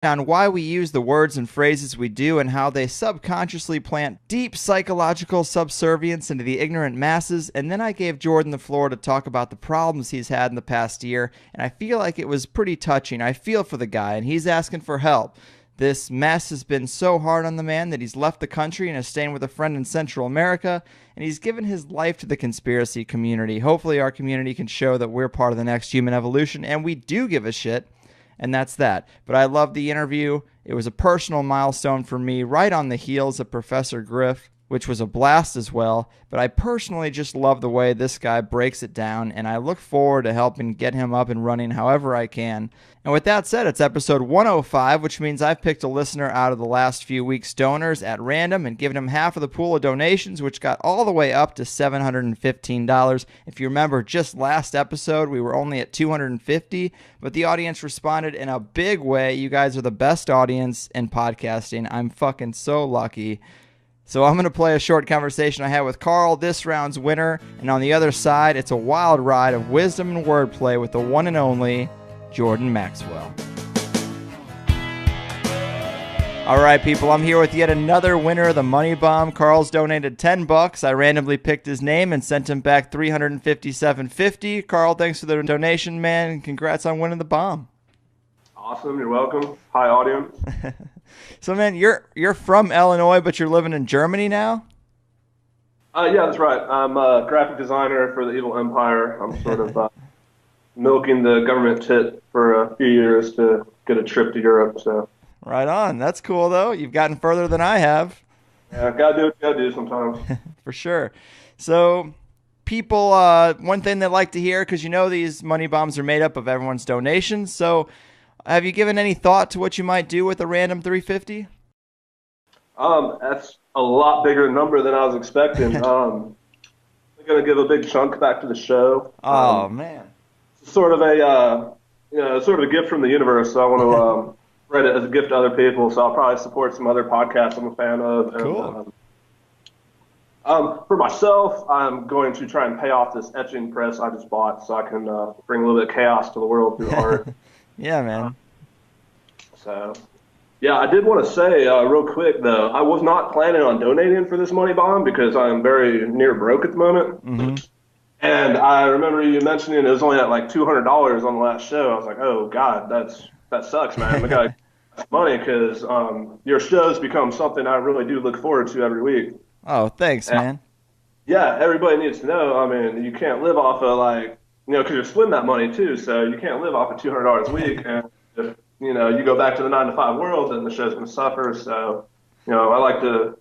on why we use the words and phrases we do and how they subconsciously plant deep psychological subservience into the ignorant masses. And then I gave Jordan the floor to talk about the problems he's had in the past year, and I feel like it was pretty touching. I feel for the guy, and he's asking for help. This mess has been so hard on the man that he's left the country and is staying with a friend in Central America, and he's given his life to the conspiracy community. Hopefully our community can show that we're part of the next human evolution, and we do give a shit. And that's that. But I loved the interview. It was a personal milestone for me, right on the heels of Professor Griff, which was a blast as well. But I personally just love the way this guy breaks it down, and I look forward to helping get him up and running however I can. And with that said, it's episode 105, which means I've picked a listener out of the last few weeks' donors at random and given him half of the pool of donations, which got all the way up to $715. If you remember, just last episode, we were only at $250, but the audience responded in a big way. You guys are the best audience in podcasting. I'm fucking so lucky. So I'm going to play a short conversation I had with Carl, this round's winner, and on the other side, it's a wild ride of wisdom and wordplay with the one and only Jordan Maxwell. All right, people, I'm here with yet another winner of the Money Bomb. Carl's donated $10. I randomly picked his name and sent him back $357.50. Carl, thanks for the donation, man. Congrats on winning the bomb. Awesome, you're welcome. Hi, audience. So, man, you're from Illinois, but you're living in Germany now? Yeah, that's right. I'm a graphic designer for the Evil Empire. I'm sort of milking the government tit for a few years to get a trip to Europe. So. Right on. That's cool, though. You've gotten further than I have. Yeah, gotta do what you gotta do sometimes. For sure. So, people, one thing they like to hear, because you know these money bombs are made up of everyone's donations. So, have you given any thought to what you might do with a random 350? That's a lot bigger number than I was expecting. I'm gonna give a big chunk back to the show. Oh man. Sort of a sort of a gift from the universe. So I want to write it as a gift to other people. So I'll probably support some other podcasts I'm a fan of. Cool. And, for myself, I'm going to try and pay off this etching press I just bought, so I can bring a little bit of chaos to the world through art. Yeah, man. So, yeah, I did want to say real quick though, I was not planning on donating for this money bomb because I'm very near broke at the moment. Mm-hmm. And I remember you mentioning it was only at like $200 on the last show. I was like, oh God, that sucks, man. I got money because your shows become something I really do look forward to every week. Oh, thanks, man. Yeah, everybody needs to know. I mean, you can't live off of because you're splitting that money too, so you can't live off of $200 a week. And if you go back to the 9-to-5 world, then the show's going to suffer. So, I like to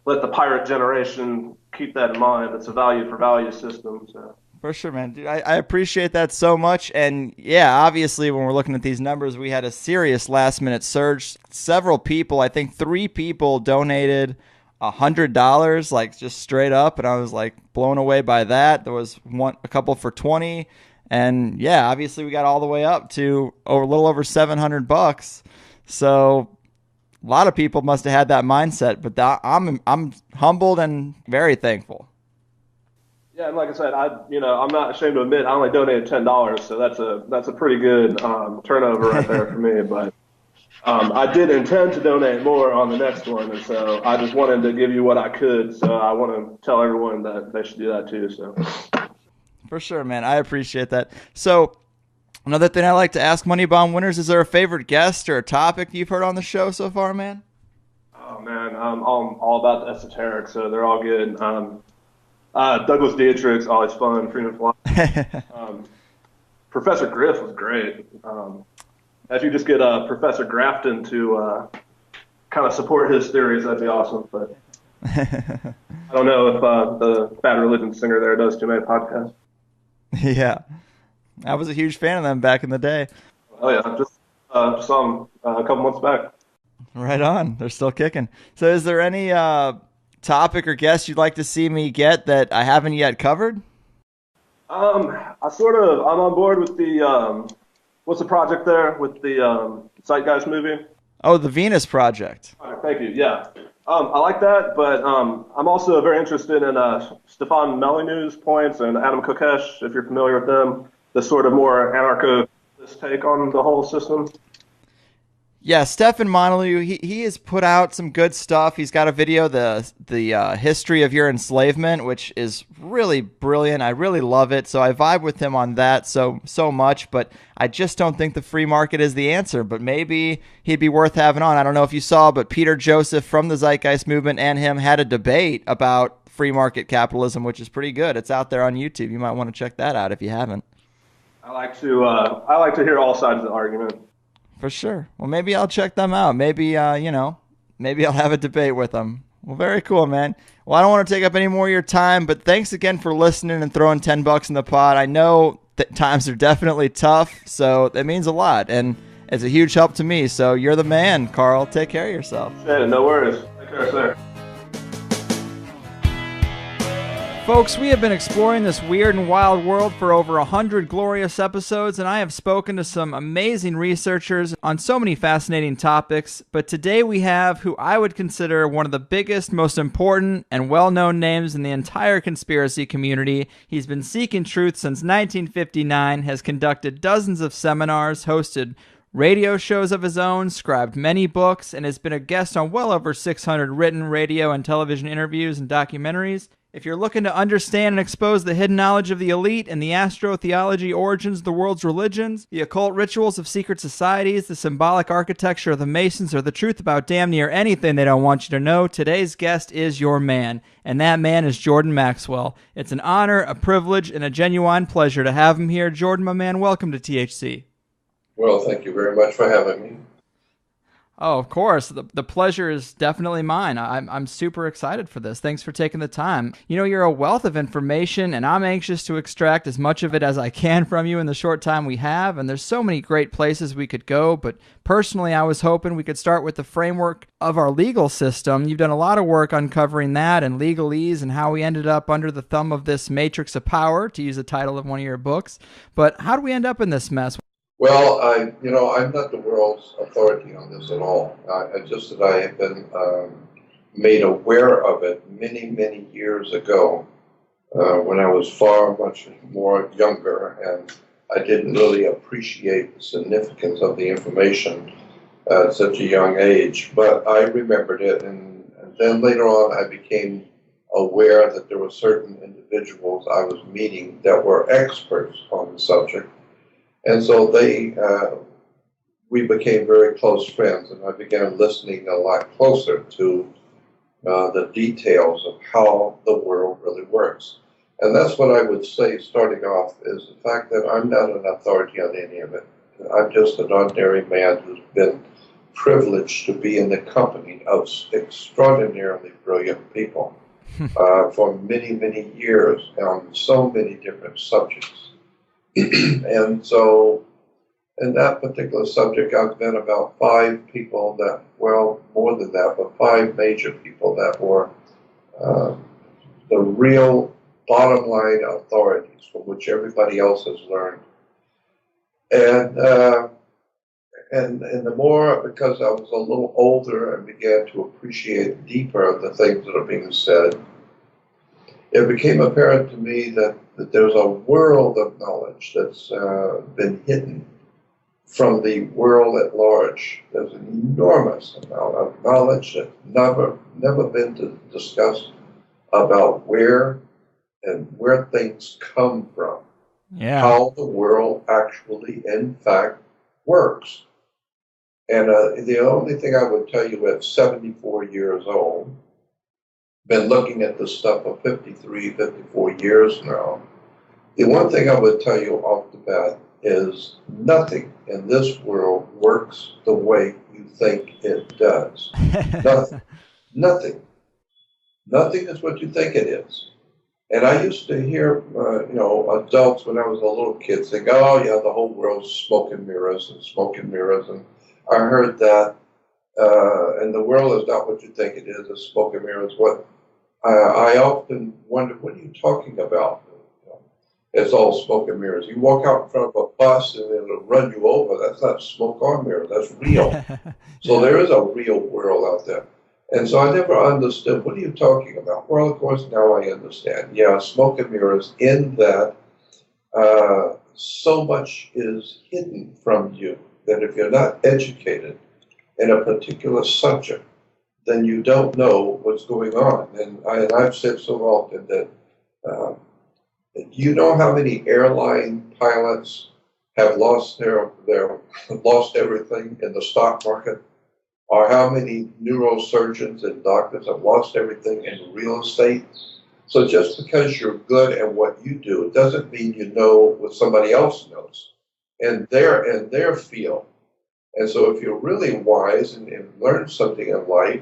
let the pirate generation keep that in mind. It's a value for value system. So. For sure, man. Dude, I appreciate that so much. And yeah, obviously, when we're looking at these numbers, we had a serious last-minute surge. Several people, I think 3 people donated $100, like just straight up, and I was like blown away by that. There was a couple for 20, and yeah, obviously we got all the way up to a little over $700. So a lot of people must have had that mindset, but I'm humbled and very thankful. Yeah, and like I said, I'm not ashamed to admit I only donated $10, so that's a pretty good turnover right there for me. But I did intend to donate more on the next one, and so I just wanted to give you what I could. So I want to tell everyone that they should do that too. So for sure, man, I appreciate that. So another thing I like to ask Money Bomb winners: is there a favorite guest or a topic you've heard on the show so far, man? Oh man, I'm all about the esoteric, so they're all good. Douglas Dietrich's always fun. Freedom Fly. Professor Griff was great. If you just get Professor Grafton to kind of support his theories, that'd be awesome. But I don't know if the Bad Religion singer there does too many podcasts. Yeah, I was a huge fan of them back in the day. Oh yeah, just saw them a couple months back. Right on, they're still kicking. So, is there any topic or guest you'd like to see me get that I haven't yet covered? I'm on board with the what's the project there with the Zeitgeist movie? Oh, the Venus Project. Thank you. Yeah, I like that, but I'm also very interested in Stefan Molyneux's points and Adam Kokesh, if you're familiar with them. The sort of more anarcho take on the whole system. Yeah, Stefan Montague, he has put out some good stuff. He's got a video, the history of your enslavement, which is really brilliant. I really love it. So I vibe with him on that so much, but I just don't think the free market is the answer. But maybe he'd be worth having on. I don't know if you saw, but Peter Joseph from the Zeitgeist Movement and him had a debate about free market capitalism, which is pretty good. It's out there on YouTube. You might want to check that out if you haven't. I like to hear all sides of the argument. For sure. Well, maybe I'll check them out. Maybe, maybe I'll have a debate with them. Well, very cool, man. Well, I don't want to take up any more of your time, but thanks again for listening and throwing $10 in the pot. I know that times are definitely tough, so that means a lot, and it's a huge help to me. So you're the man, Carl. Take care of yourself. Yeah, no worries. Take care, sir. Folks, we have been exploring this weird and wild world for over 100 glorious episodes, and I have spoken to some amazing researchers on so many fascinating topics, but today we have who I would consider one of the biggest, most important, and well-known names in the entire conspiracy community. He's been seeking truth since 1959, has conducted dozens of seminars, hosted radio shows of his own, scribed many books, and has been a guest on well over 600 written radio and television interviews and documentaries. If you're looking to understand and expose the hidden knowledge of the elite and the astrotheology origins of the world's religions, the occult rituals of secret societies, the symbolic architecture of the Masons, or the truth about damn near anything they don't want you to know, today's guest is your man, and that man is Jordan Maxwell. It's an honor, a privilege, and a genuine pleasure to have him here. Jordan, my man, welcome to THC. Well, thank you very much for having me. Oh, of course. The pleasure is definitely mine. I'm super excited for this. Thanks for taking the time. You know, you're a wealth of information, and I'm anxious to extract as much of it as I can from you in the short time we have, and there's so many great places we could go, but personally, I was hoping we could start with the framework of our legal system. You've done a lot of work uncovering that and legalese and how we ended up under the thumb of this matrix of power, to use the title of one of your books. But how do we end up in this mess? Well, I'm not the world's authority on this at all. Just that I have been made aware of it many, many years ago when I was far much more younger, and I didn't really appreciate the significance of the information at such a young age. But I remembered it, and then later on I became aware that there were certain individuals I was meeting that were experts on the subject. And so we became very close friends, and I began listening a lot closer to the details of how the world really works. And that's what I would say, starting off, is the fact that I'm not an authority on any of it. I'm just an ordinary man who's been privileged to be in the company of extraordinarily brilliant people for many, many years on so many different subjects. And so, in that particular subject, I've met about 5 people that, well, more than that, but 5 major people that were the real bottom line authorities from which everybody else has learned. And the more, because I was a little older and began to appreciate deeper the things that are being said, it became apparent to me that there's a world of knowledge that's been hidden from the world at large. There's an enormous amount of knowledge that's never been discussed about where things come from, how the world actually, in fact, works. And the only thing I would tell you at 74 years old, been looking at this stuff for 53, 54 years now. The one thing I would tell you off the bat is nothing in this world works the way you think it does. Nothing. Nothing is what you think it is. And I used to hear, adults when I was a little kid saying, "Oh yeah, the whole world's smoke and mirrors and smoke and mirrors." And I heard that, and the world is not what you think it is. It's smoke and mirrors. What I often wonder, what are you talking about? It's all smoke and mirrors. You walk out in front of a bus and it'll run you over. That's not smoke or mirror. That's real. So there is a real world out there. And so I never understood, what are you talking about? Well, of course, now I understand. Yeah, smoke and mirrors in that so much is hidden from you that if you're not educated, in a particular subject, then you don't know what's going on. And I've said so often that uh, you know how many airline pilots have lost their lost everything in the stock market, or how many neurosurgeons and doctors have lost everything in real estate. So just because you're good at what you do doesn't mean you know what somebody else knows in their field. And so if you're really wise and learn something in life,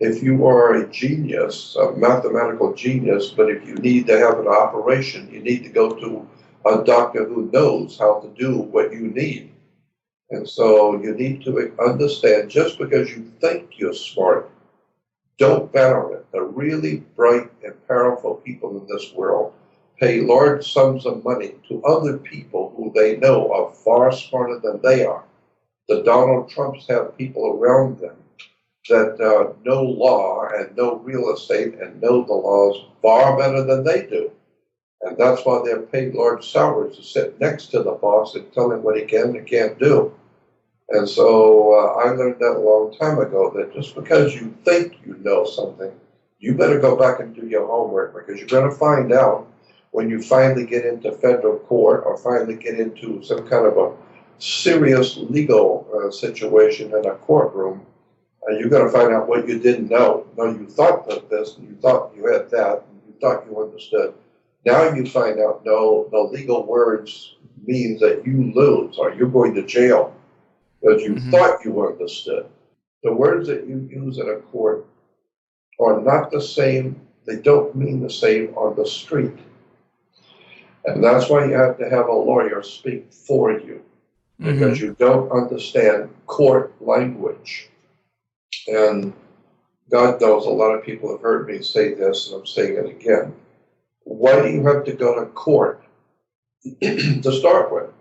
if you are a genius, a mathematical genius, but if you need to have an operation, you need to go to a doctor who knows how to do what you need. And so you need to understand just because you think you're smart, don't bet on it. The really bright and powerful people in this world pay large sums of money to other people who they know are far smarter than they are. The Donald Trumps have people around them that know law and know real estate and know the laws far better than they do. And that's why they're paid large salaries to sit next to the boss and tell him what he can and can't do. And so I learned that a long time ago, that just because you think you know something, you better go back and do your homework, because you're going to find out when you finally get into federal court or finally get into some kind of a serious legal situation in a courtroom. You're going to find out what you didn't know. No, you thought that this, and you thought you had that, and you thought you understood. Now you find out, no, the legal words means that you lose or you're going to jail because you thought you understood. The words that you use in a court are not the same. They don't mean the same on the street. And that's why you have to have a lawyer speak for you, because you don't understand court language. And God knows a lot of people have heard me say this, and I'm saying it again. Why do you have to go to court to start with?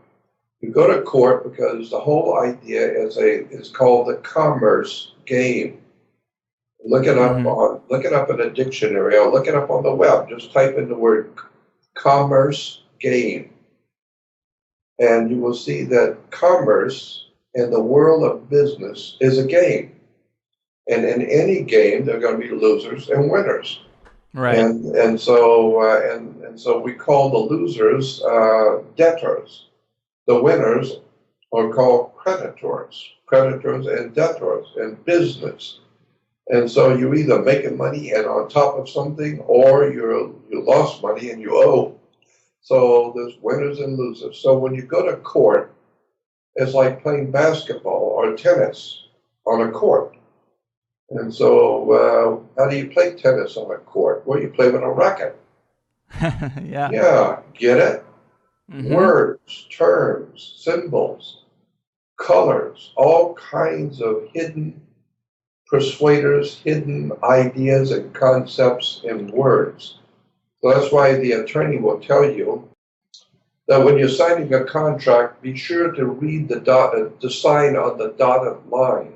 You go to court because the whole idea is called the commerce game. Look it up in a dictionary, or look it up on the web. Just type in the word commerce game, and you will see that commerce in the world of business is a game. And in any game, there are going to be losers and winners. Right. And so we call the losers debtors. The winners are called creditors and debtors in business. And so you're either making money and on top of something, or you lost money and you owe. So there's winners and losers. So when you go to court, it's like playing basketball or tennis on a court. And so how do you play tennis on a court? Well, you play with a racket. Yeah. Yeah, get it? Words, terms, symbols, colors, all kinds of hidden persuaders, hidden ideas and concepts in words. So that's why the attorney will tell you that when you're signing a contract, be sure to read the sign on the dotted line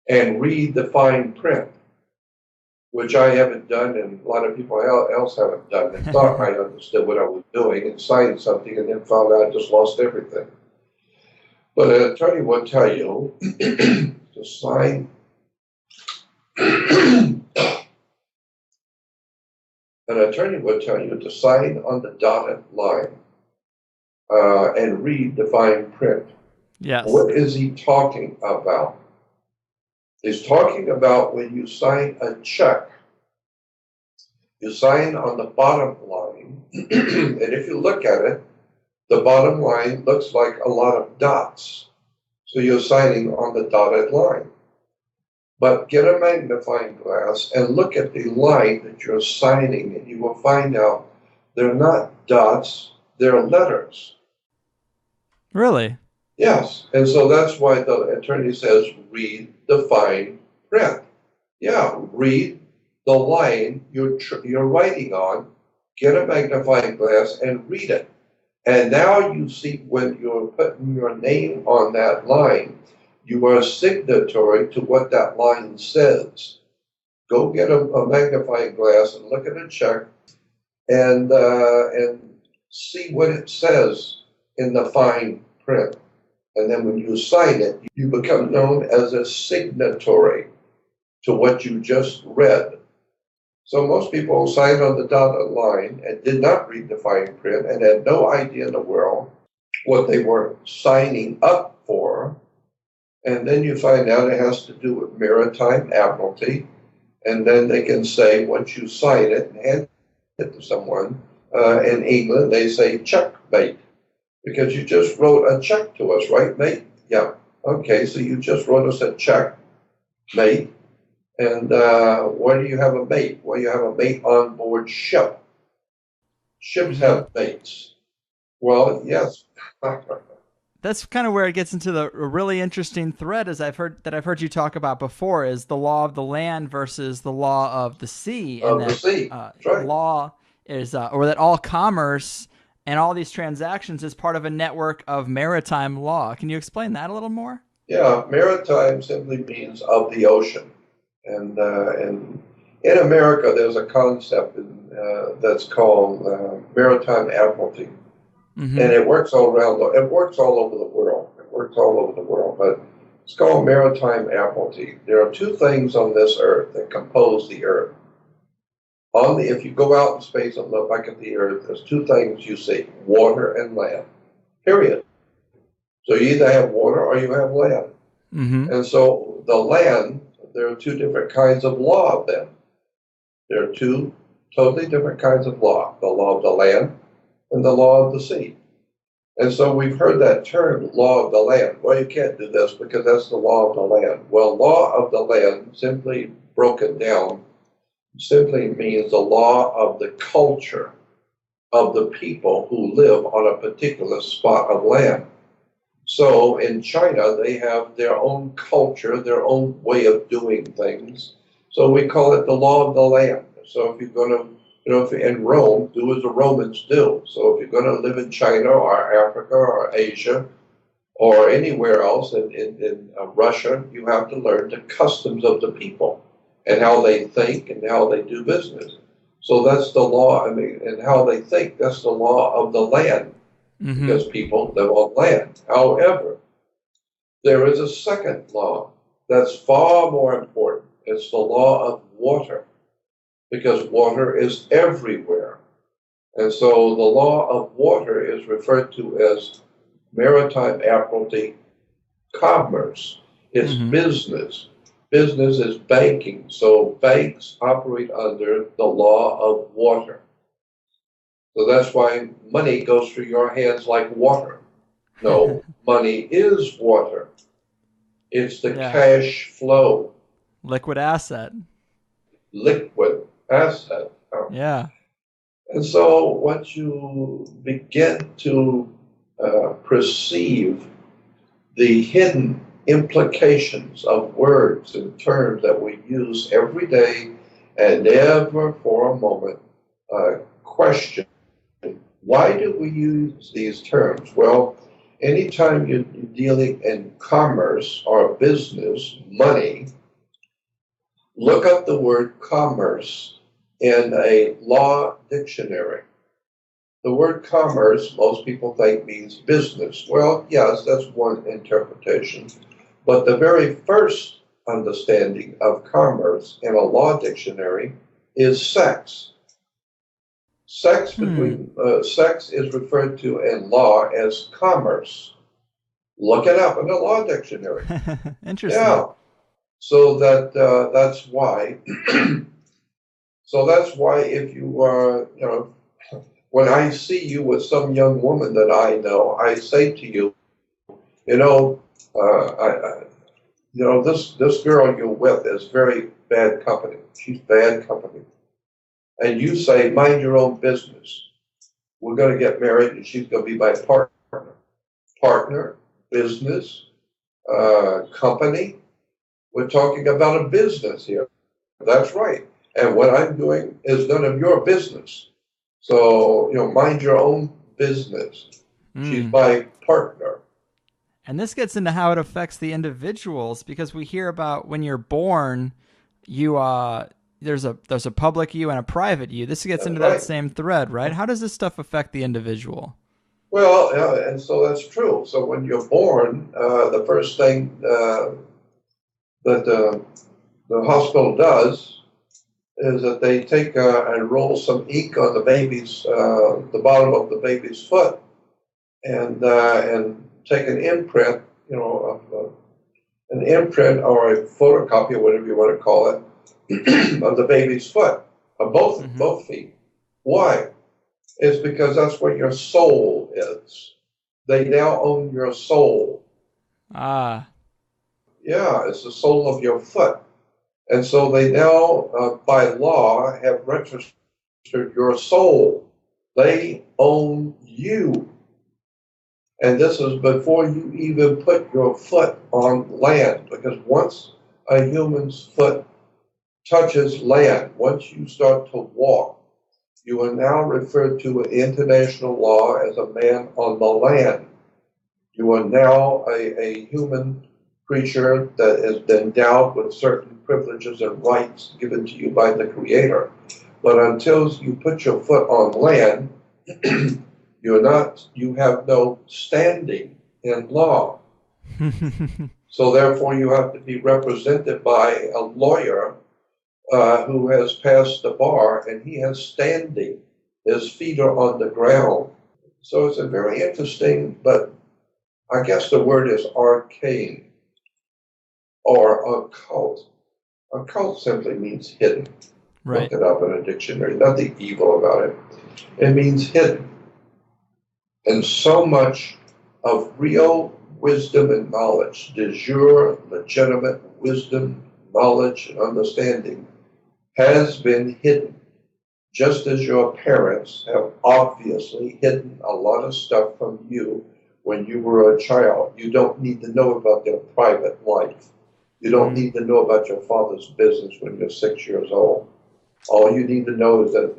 and read the fine print, which I haven't done, and a lot of people else haven't done. They thought I understood what I was doing and signed something, and then found out I just lost everything. But an attorney will tell you to sign. An attorney will tell you to sign on the dotted line and read the fine print. Yes. What is he talking about? He's talking about when you sign a check. You sign on the bottom line, and if you look at it, the bottom line looks like a lot of dots. So you're signing on the dotted line. But get a magnifying glass and look at the line that you're signing, and you will find out they're not dots, they're letters. Really? Yes. And so that's why the attorney says, read the fine print. Yeah, read the line you're writing on, get a magnifying glass and read it. And now you see, when you're putting your name on that line, you are signatory to what that line says. Go get a magnifying glass and look at a check and see what it says in the fine print. And then when you sign it, you become known as a signatory to what you just read. So most people signed on the dotted line and did not read the fine print and had no idea in the world what they were signing up for. And then you find out it has to do with maritime admiralty. And then they can say, once you sign it and hand it to someone, in England, they say checkmate, because you just wrote a check to us, right, mate? Yeah. Okay, so you just wrote us a check, mate. And where do you have a mate? Well, you have a mate on board ship. Ships have mates. Well, yes. That's kind of where it gets into the really interesting thread, as I've heard you talk about before, is the law of the land versus the law of the sea. Of the sea. That's right. Law is, or that all commerce and all these transactions is part of a network of maritime law. Can you explain that a little more? Yeah, maritime simply means of the ocean. And in America, there's a concept that's called maritime admiralty. And it works all around. It works all over the world. It works all over the world. But it's called maritime admiralty. There are two things on this earth that compose the earth. If you go out in space and look back at the earth, there's two things you see: water and land. Period. So you either have water or you have land. And so the land, there are two different kinds of law of them. There are two totally different kinds of law: the law of the land and the law of the sea. And so we've heard that term, law of the land. Well, you can't do this because that's the law of the land. Well, law of the land, simply broken down, simply means the law of the culture of the people who live on a particular spot of land. So in China, they have their own culture, their own way of doing things. So we call it the law of the land. So if you're going to, if you're in Rome, do as the Romans do. So if you're going to live in China or Africa or Asia or anywhere else in Russia, you have to learn the customs of the people and how they think and how they do business. So that's the law, and how they think, that's the law of the land, because people live on land. However, there is a second law that's far more important. It's the law of water, because water is everywhere. And so the law of water is referred to as maritime admiralty commerce. It's business. Business is banking. So banks operate under the law of water. So that's why money goes through your hands like water. No, money is water. It's the cash flow. Liquid asset. Liquid asset. Yeah. And so once you begin to perceive the hidden implications of words and terms that we use every day and never for a moment question, why do we use these terms? Well, anytime you're dealing in commerce or business, money, look up the word commerce in a law dictionary. The word commerce, most people think means business. Well, yes, that's one interpretation. But the very first understanding of commerce in a law dictionary is sex. Sex is referred to in law as commerce. Look it up in the law dictionary. Interesting. Yeah. So that's why. So that's why if you are, when I see you with some young woman that I know, I say to you, this girl you're with is very bad company. She's bad company. And you say, mind your own business. We're going to get married and she's going to be my partner. Partner, business, company. We're talking about a business here. That's right. And what I'm doing is none of your business. So, mind your own business. She's my partner. And this gets into how it affects the individuals, because we hear about when you're born, there's a public you and a private you. This gets into that same thread, right? How does this stuff affect the individual? Well, and so that's true. So when you're born, the first thing that the hospital does is that they take and roll some ink on the bottom of the baby's foot, and take an imprint, an imprint or a photocopy or whatever you want to call it of the baby's foot, of Hmm. both feet. Why? It's because that's where your soul is. They now own your soul. Ah. Yeah, it's the sole of your foot. And so they now, by law, have registered your soul. They own you. And this is before you even put your foot on land, because once a human's foot touches land, once you start to walk, you are now referred to in international law as a man on the land. You are now a human creature that has been endowed with certain privileges and rights given to you by the Creator. But until you put your foot on land, you have no standing in law. So therefore, you have to be represented by a lawyer who has passed the bar, and he has standing. His feet are on the ground. So it's a very interesting, but I guess the word is arcane or occult. Occult simply means hidden. Right. Look it up in a dictionary. Nothing evil about it. It means hidden. And so much of real wisdom and knowledge, de jure, legitimate wisdom, knowledge, and understanding, has been hidden. Just as your parents have obviously hidden a lot of stuff from you when you were a child. You don't need to know about their private life. You don't Mm. need to know about your father's business when you're 6 years old. All you need to know is that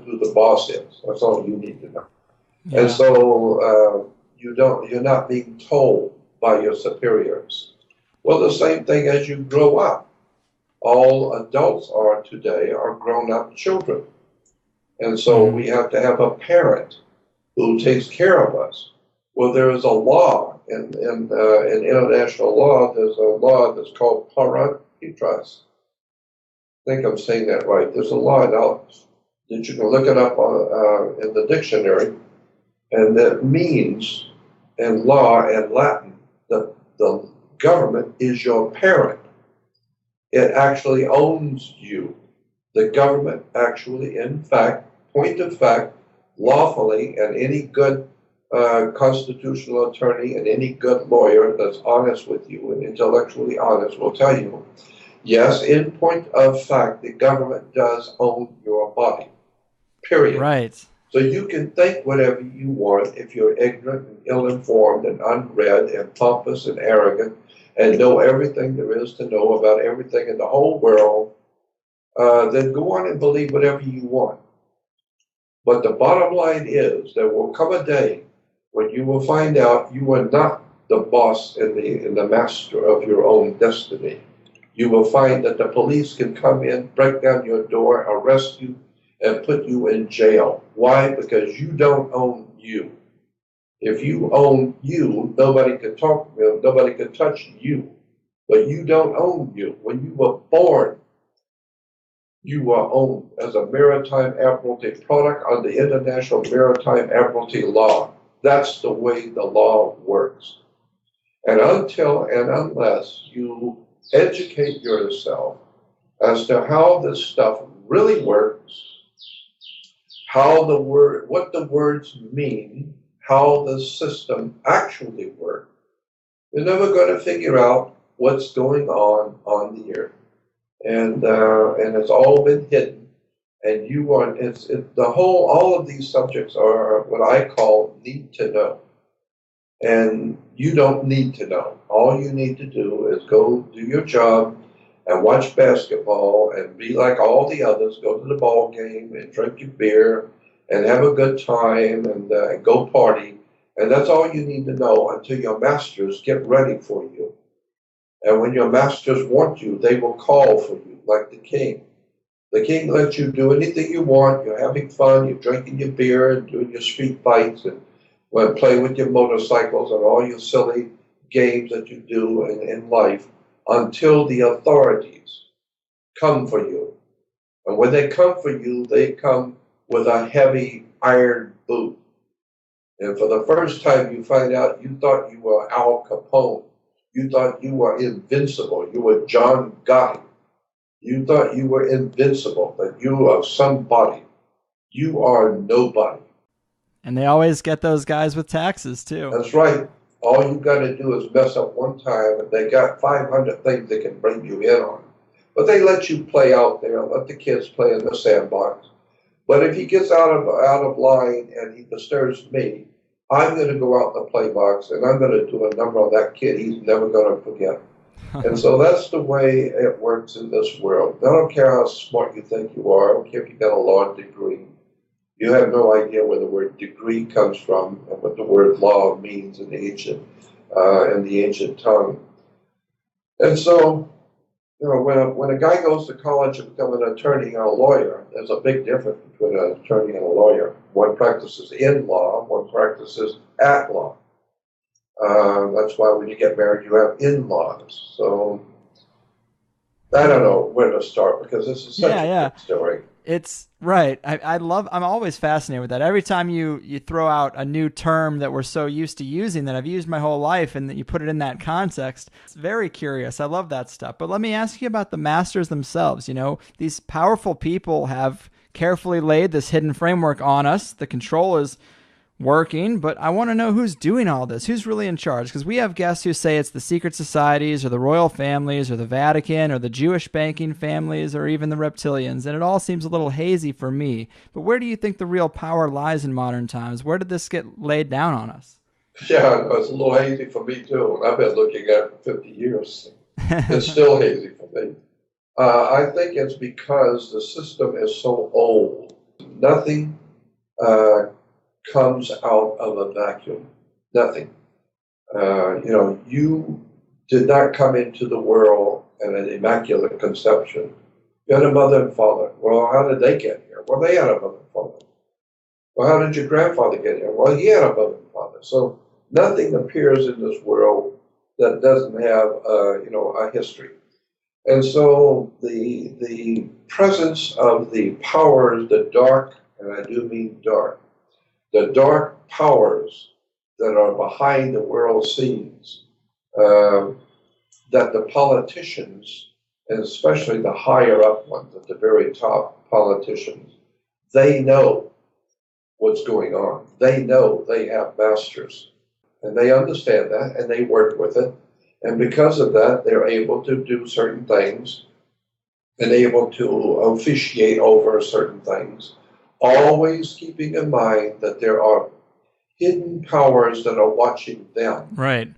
who the boss is. That's all you need to know. And Yeah. so you're not being told by your superiors. Well, the same thing as you grow up. All adults are today are grown-up children. And so Hmm. we have to have a parent who takes care of us. Well, there is a law in international law. There's a law that's called parentis. I think I'm saying that right. There's a law now that you can look it up in the dictionary, and that means in law and Latin that the government is your parent. It actually owns you. The government actually, in fact, point of fact, lawfully, and any good constitutional attorney and any good lawyer that's honest with you and intellectually honest will tell you, yes, in point of fact, the government does own your body, period. Right. So you can think whatever you want if you're ignorant and ill-informed and unread and pompous and arrogant and know everything there is to know about everything in the whole world, then go on and believe whatever you want. But the bottom line is there will come a day when you will find out you are not the boss and the master of your own destiny. You will find that the police can come in, break down your door, arrest you, and put you in jail. Why? Because you don't own you. If you own you, nobody can talk to you, nobody can touch you. But you don't own you. When you were born, you are owned as a maritime admiralty product under international maritime admiralty law. That's the way the law works. And until and unless you educate yourself as to how this stuff really works, what the words mean, how the system actually works, you're never going to figure out what's going on the earth. And it's all been hidden. And all of these subjects are what I call need to know. And you don't need to know. All you need to do is go do your job and watch basketball and be like all the others, go to the ball game and drink your beer and have a good time and go party. And that's all you need to know until your masters get ready for you. And when your masters want you, they will call for you, like the king. The king lets you do anything you want. You're having fun. You're drinking your beer and doing your street fights and Well, play with your motorcycles and all your silly games that you do in life until the authorities come for you. And when they come for you, they come with a heavy iron boot. And for the first time, you find out you thought you were Al Capone. You thought you were invincible. You were John Gotti. You thought you were invincible, that you are somebody. You are nobody. And they always get those guys with taxes, too. That's right. All you got to do is mess up one time, and they got 500 things they can bring you in on. But they let you play out there, let the kids play in the sandbox. But if he gets out of line and he disturbs me, I'm going to go out in the play box and I'm going to do a number on that kid he's never going to forget. And so that's the way it works in this world. I don't care how smart you think you are. I don't care if you got a law degree. You have no idea where the word degree comes from and what the word law means in the ancient tongue. And so, when a guy goes to college to become an attorney or a lawyer, there's a big difference between an attorney and a lawyer. One practices in law, one practices at law. That's why when you get married, you have in-laws. So I don't know where to start because this is such a good story. It's right. I'm always fascinated with that. Every time you throw out a new term that we're so used to using that I've used my whole life and that you put it in that context, it's very curious. I love that stuff. But let me ask you about the masters themselves. These powerful people have carefully laid this hidden framework on us. The control is working, but I want to know who's doing all this. Who's really in charge? Because we have guests who say it's the secret societies or the royal families or the Vatican or the Jewish banking families or even the reptilians, and it all seems a little hazy for me. But where do you think the real power lies in modern times? Where did this get laid down on us? Yeah, it's a little hazy for me too. I've been looking at it for 50 years. It's still hazy for me. I think it's because the system is so old. Nothing comes out of a vacuum. Nothing. You did not come into the world in an immaculate conception. You had a mother and father. Well, how did they get here? Well, they had a mother and father. Well, how did your grandfather get here? Well, he had a mother and father. So nothing appears in this world that doesn't have, a history. And so the presence of the powers, the dark, and I do mean dark, the dark powers that are behind the world scenes, that the politicians, and especially the higher up ones at the very top politicians, they know what's going on. They know they have masters, and they understand that, and they work with it. And because of that, they're able to do certain things and able to officiate over certain things, always keeping in mind that there are hidden powers that are watching them. Right.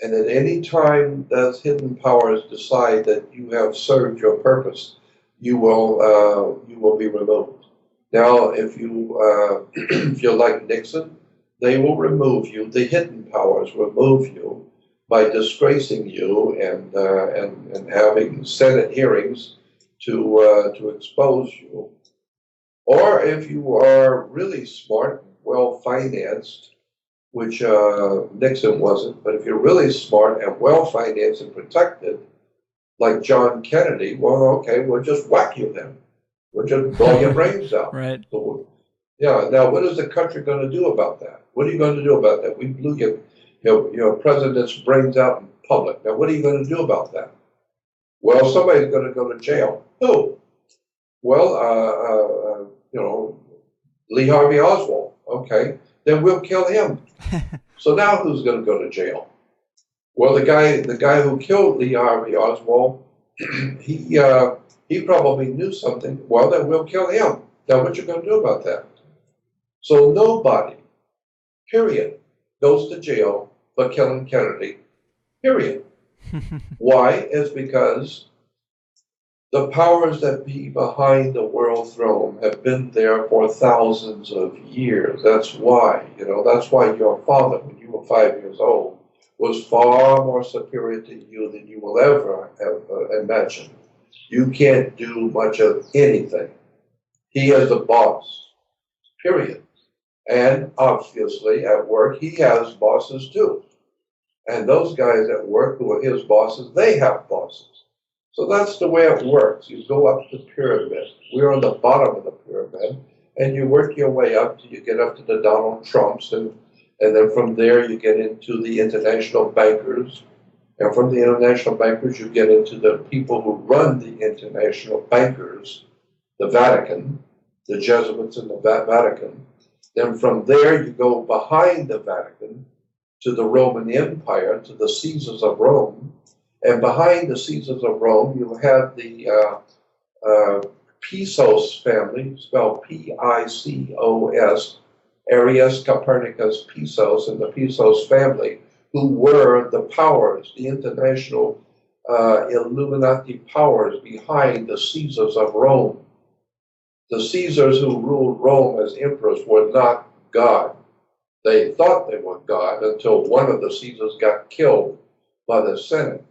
And at any time those hidden powers decide that you have served your purpose, you will be removed. Now, if you're like Nixon, they will remove you. The hidden powers remove you by disgracing you and having Senate hearings to expose you. Or if you are really smart, well-financed, which Nixon wasn't, but if you're really smart and well-financed and protected, like John Kennedy, well, okay, we'll just whack you then. We'll just blow your brains out. Right. So, yeah, now what is the country going to do about that? What are you going to do about that? We blew your president's brains out in public. Now, what are you going to do about that? Well, somebody's going to go to jail. Who? Well, Lee Harvey Oswald. Okay, then we'll kill him. So now who's going to go to jail? Well, the guy who killed Lee Harvey Oswald, he probably knew something. Well, then we'll kill him. Now, what you going to do about that? So nobody, period, goes to jail for killing Kennedy. Period. Why? It's because the powers that be behind the world throne have been there for thousands of years. That's why, that's why your father, when you were 5 years old, was far more superior to you than you will ever have imagined. You can't do much of anything. He is the boss, period. And obviously, at work, he has bosses too. And those guys at work who are his bosses, they have bosses. So that's the way it works. You go up the pyramid. We're on the bottom of the pyramid, and you work your way up till you get up to the Donald Trumps, and then from there you get into the international bankers. And from the international bankers, you get into the people who run the international bankers, the Vatican, the Jesuits in the Vatican. Then from there, you go behind the Vatican to the Roman Empire, to the Caesars of Rome. And behind the Caesars of Rome, you have the Pisos family, spelled Picos, Arius, Copernicus, Pisos, and the Pisos family, who were the powers, the international Illuminati powers behind the Caesars of Rome. The Caesars who ruled Rome as emperors were not God. They thought they were God until one of the Caesars got killed by the Senate.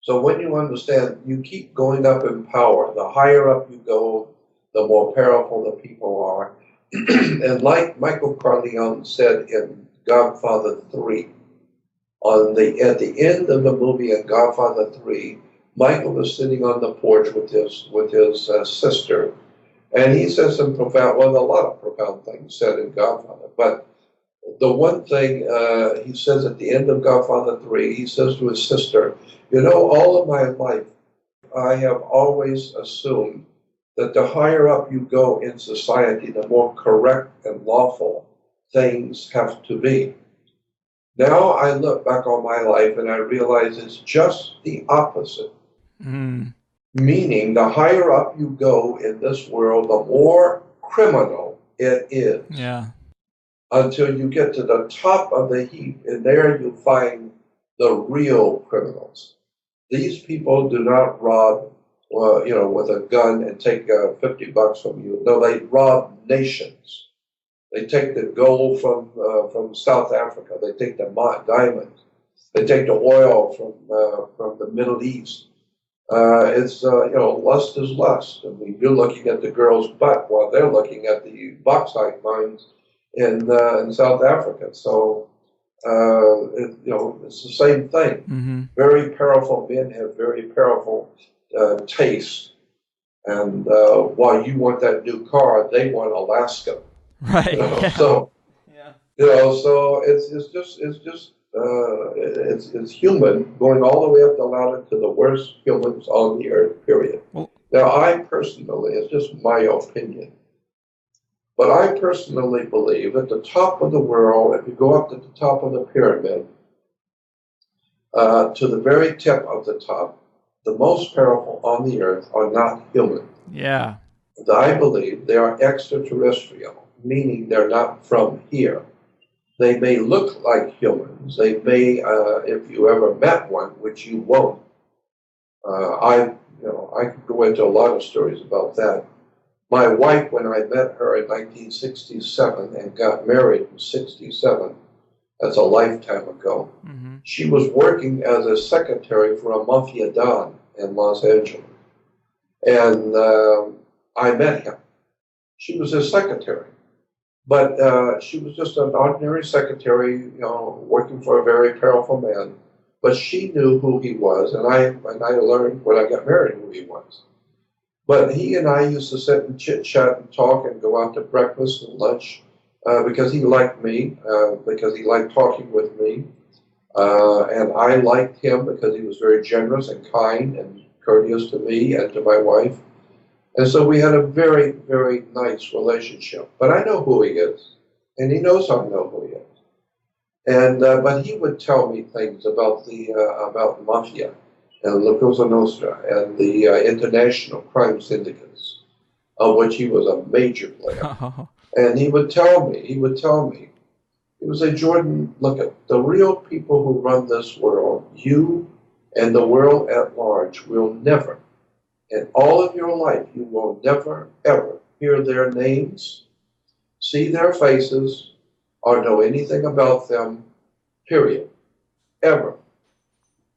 So when you understand, you keep going up in power. The higher up you go, the more powerful the people are. And like Michael Corleone said in Godfather 3, at the end of the movie in Godfather 3, Michael was sitting on the porch with his sister, and he says some profound, well, a lot of profound things said in Godfather, but the one thing he says at the end of Godfather 3, he says to his sister, you know, all of my life, I have always assumed that the higher up you go in society, the more correct and lawful things have to be. Now I look back on my life and I realize it's just the opposite. Meaning, the higher up you go in this world, the more criminal it is. Yeah. Until you get to the top of the heap, and there you find the real criminals. These people do not rob, with a gun and take $50 from you. No, they rob nations. They take the gold from South Africa. They take the diamonds. They take the oil from the Middle East. Lust is lust. I mean, you're looking at the girl's butt while they're looking at the bauxite mines in South Africa. So, it's the same thing. Mm-hmm. Very powerful men have very powerful taste. And while you want that new car, they want Alaska. Right. Yeah. So, so it's human going all the way up the ladder to the worst humans on the earth, period. Well, now, I personally, it's just my opinion, but I personally believe at the top of the world, if you go up to the top of the pyramid, to the very tip of the top, the most powerful on the earth are not human. Yeah. I believe they are extraterrestrial, meaning they're not from here. They may look like humans. They may, if you ever met one, which you won't. I could go into a lot of stories about that. My wife, when I met her in 1967 and got married in 67, that's a lifetime ago, Mm-hmm. she was working as a secretary for a mafia don in Los Angeles. And I met him. She was his secretary. But she was just an ordinary secretary, working for a very powerful man. But she knew who he was, and I learned when I got married who he was. But he and I used to sit and chit-chat and talk and go out to breakfast and lunch because he liked me, because he liked talking with me. And I liked him because he was very generous and kind and courteous to me and to my wife. And so we had a very, very nice relationship. But I know who he is, and he knows I know who he is. And but he would tell me things about the mafia and La Cosa Nostra and the international crime syndicates, of which he was a major player. And he would tell me, he would say, Jordan, look at the real people who run this world, you and the world at large will never, in all of your life, you will never, ever hear their names, see their faces, or know anything about them, period. Ever.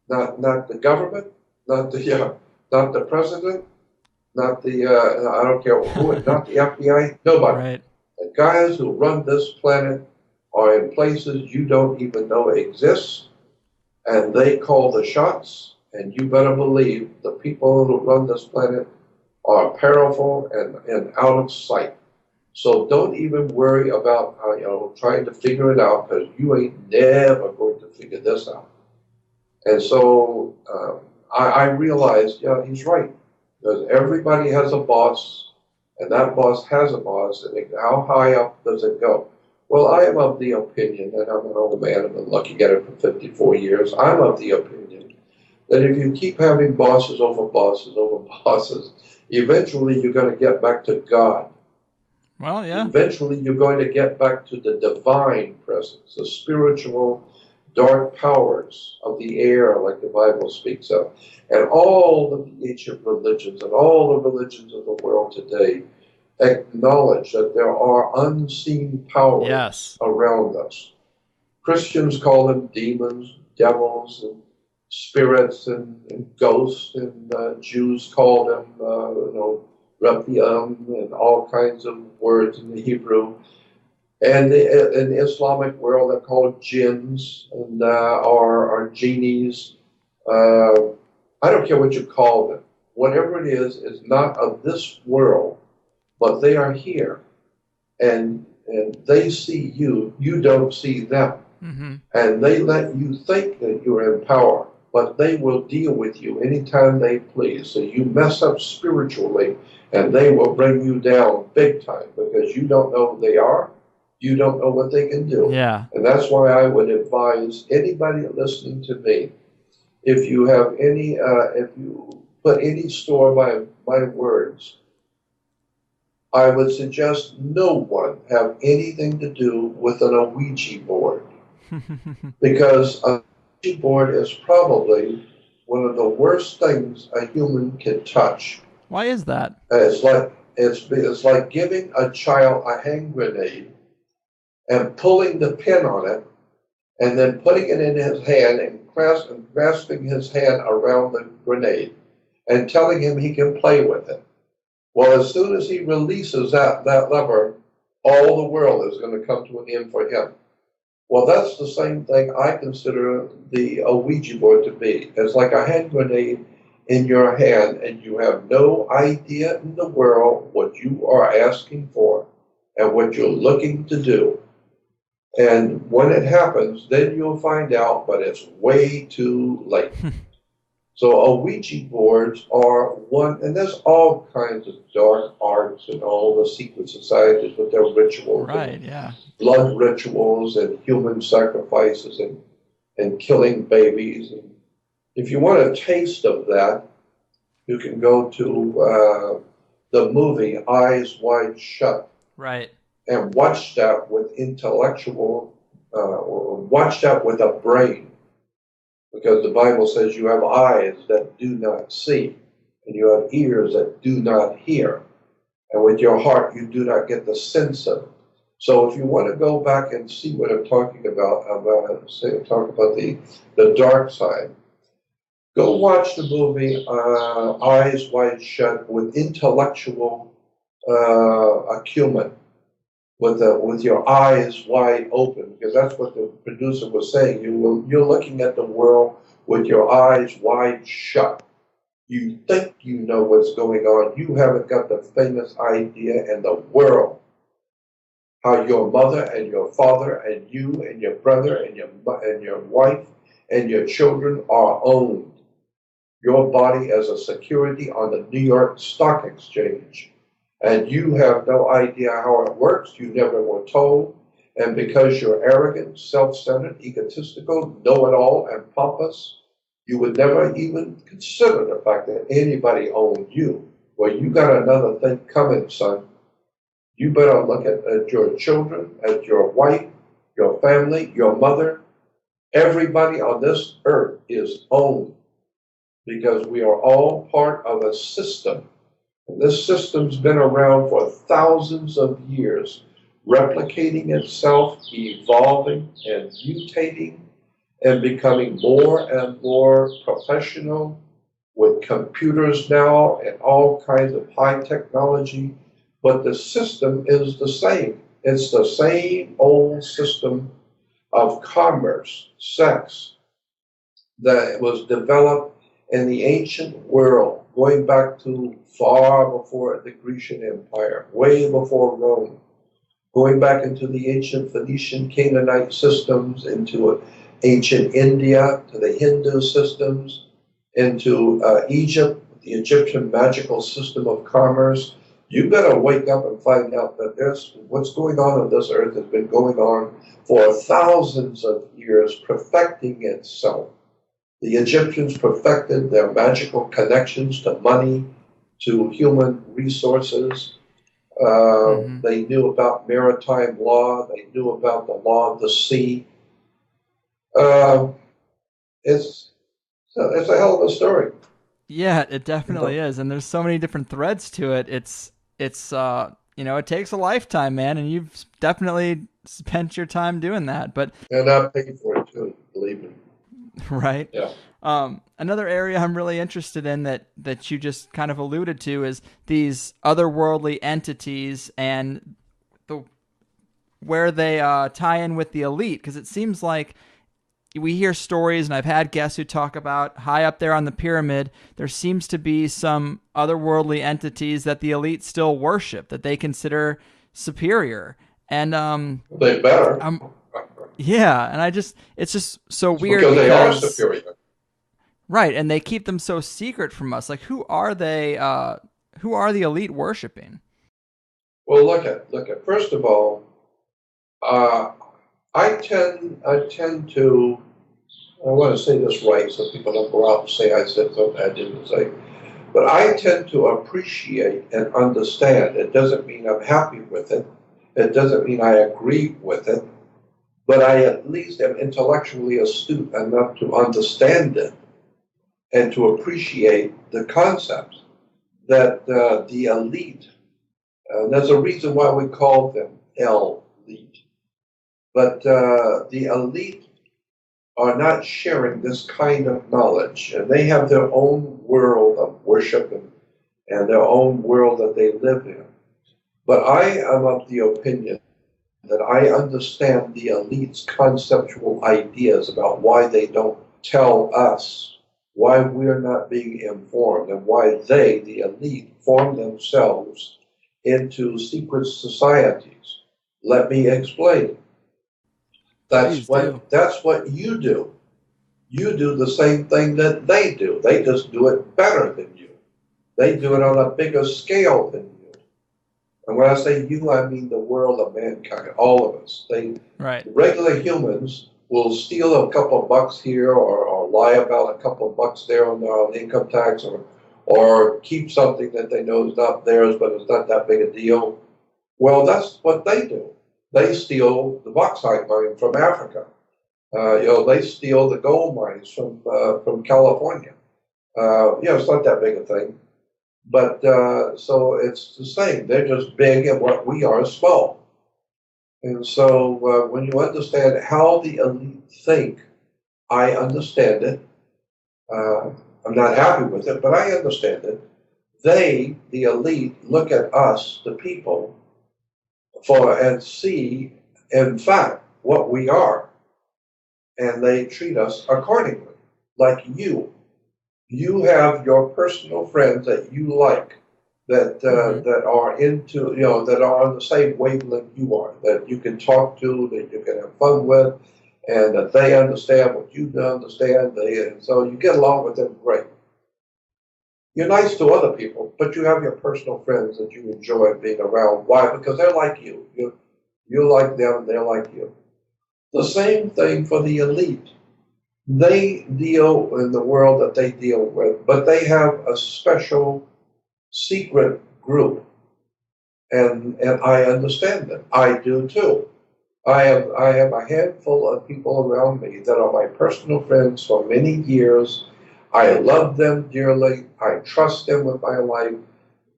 Not the government, not the president, not the, I don't care who, not the FBI, nobody. Right. The guys who run this planet are in places you don't even know exist, and they call the shots, and you better believe the people who run this planet are powerful and out of sight. So don't even worry about trying to figure it out, because you ain't never going to figure this out. And so I realized, yeah, he's right, because everybody has a boss, and that boss has a boss, and how high up does it go? Well, I am of the opinion, and I'm an old man, I've been lucky to get it for 54 years. I'm of the opinion that if you keep having bosses over bosses over bosses, eventually you're going to get back to God. Well, yeah. Eventually you're going to get back to the divine presence, the spiritual dark powers of the air, like the Bible speaks of. And all of the ancient religions and all the religions of the world today acknowledge that there are unseen powers around us. Christians call them demons, devils, and spirits, and ghosts, and Jews call them, Rephiim, and all kinds of words in the Hebrew. And in the Islamic world, they're called jinns and or genies. I don't care what you call them. Whatever it is not of this world, but they are here. And they see you. You don't see them. Mm-hmm. And they let you think that you're in power, but they will deal with you anytime they please. So you mess up spiritually, and they will bring you down big time, because you don't know who they are. You don't know what they can do. Yeah. And that's why I would advise anybody listening to me, if you have any, if you put any store by my words, I would suggest no one have anything to do with an Ouija board. Because a Ouija board is probably one of the worst things a human can touch. Why is that? It's like giving a child a hand grenade and pulling the pin on it, and then putting it in his hand and grasping his hand around the grenade and telling him he can play with it. Well, as soon as he releases that lever, all the world is going to come to an end for him. Well, that's the same thing I consider the Ouija board to be. It's like a hand grenade in your hand, and you have no idea in the world what you are asking for and what you're looking to do. And when it happens, then you'll find out, but it's way too late. So Ouija boards are one, and there's all kinds of dark arts and all the secret societies with their rituals. Right, yeah. Blood rituals and human sacrifices and killing babies. And if you want a taste of that, you can go to the movie Eyes Wide Shut. Right. And watch that with intellectual, watch that with a brain. Because the Bible says you have eyes that do not see, and you have ears that do not hear. And with your heart, you do not get the sense of it. So if you want to go back and see what I'm talking about talk about the dark side, go watch the movie Eyes Wide Shut with intellectual acumen. With your eyes wide open, because that's what the producer was saying. You're looking at the world with your eyes wide shut. You think you know what's going on. You haven't got the faintest idea in the world how your mother and your father and you and your brother and your wife and your children are owned. Your body as a security on the New York Stock Exchange. And you have no idea how it works. You never were told. And because you're arrogant, self-centered, egotistical, know-it-all, and pompous, you would never even consider the fact that anybody owned you. Well, you got another thing coming, son. You better look at your children, at your wife, your family, your mother. Everybody on this earth is owned, because we are all part of a system. And this system's been around for thousands of years, replicating itself, evolving and mutating, and becoming more and more professional with computers now and all kinds of high technology. But the system is the same. It's the same old system of commerce, sex, that was developed in the ancient world, going back to far before the Grecian Empire, way before Rome, going back into the ancient Phoenician Canaanite systems, into ancient India, to the Hindu systems, into Egypt, the Egyptian magical system of commerce. You better wake up and find out that what's going on this earth has been going on for thousands of years, perfecting itself. The Egyptians perfected their magical connections to money, to human resources. They knew about maritime law. They knew about the law of the sea. Uh, it's a hell of a story. Yeah, it definitely is, and there's so many different threads to it. It's it takes a lifetime, man, and you've definitely spent your time doing that. But And I paid for it too, believe me. right. Yeah. Another area I'm really interested in that you just kind of alluded to is these otherworldly entities and where they tie in with the elite, because it seems like we hear stories, and I've had guests who talk about high up there on the pyramid, there seems to be some otherworldly entities that the elite still worship, that they consider superior. And They better. yeah, and it's just so weird because they are superior. Right, and they keep them so secret from us. Like, who are they? Who are the elite worshiping? Well, look at. First of all, I tend to. I want to say this right, so people don't go out and say I said something I didn't say. But I tend to appreciate and understand. It doesn't mean I'm happy with it. It doesn't mean I agree with it. But I at least am intellectually astute enough to understand it and to appreciate the concepts that the elite, there's a reason why we call them elite, but the elite are not sharing this kind of knowledge, and they have their own world of worship and their own world that they live in. But I am of the opinion that I understand the elite's conceptual ideas about why they don't tell us, why we're not being informed, and why they, the elite, form themselves into secret societies. Let me explain. That's what you do. You do the same thing that they do. They just do it better than you. They do it on a bigger scale than you. And when I say you, I mean the world of mankind, all of us. Regular humans will steal a couple of bucks here or lie about a couple of bucks there on income tax or keep something that they know is not theirs, but it's not that big a deal. Well, that's what they do. They steal the bauxite mine from Africa. They steal the gold mines from California. It's not that big a thing. But so it's the same. They're just big, and what we are is small. And so when you understand how the elite think, I understand it. I'm not happy with it, but I understand it. They, the elite, look at us, the people, and see, in fact, what we are, and they treat us accordingly. Like you have your personal friends that you like, that that are into, that are on the same wavelength you are, that you can talk to, that you can have fun with, and that they understand what you understand. And so you get along with them great. You're nice to other people, but you have your personal friends that you enjoy being around. Why? Because they're like you. You like them, they're like you. The same thing for the elite. They deal in the world that they deal with, but they have a special secret group. And I understand them. I do too. I have a handful of people around me that are my personal friends for many years. I love them dearly. I trust them with my life.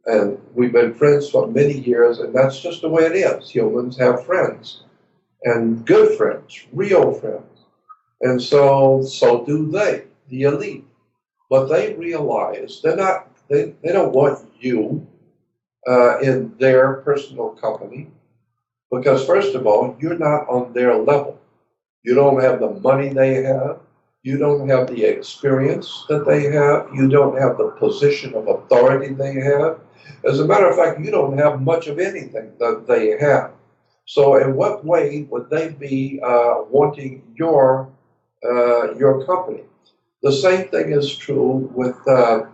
And we've been friends for many years, and that's just the way it is. Humans have friends, and good friends, real friends. And so do they, the elite. But they realize they don't want you in their personal company. Because, first of all, you're not on their level. You don't have the money they have. You don't have the experience that they have. You don't have the position of authority they have. As a matter of fact, you don't have much of anything that they have. So, in what way would they be wanting your company? The same thing is true with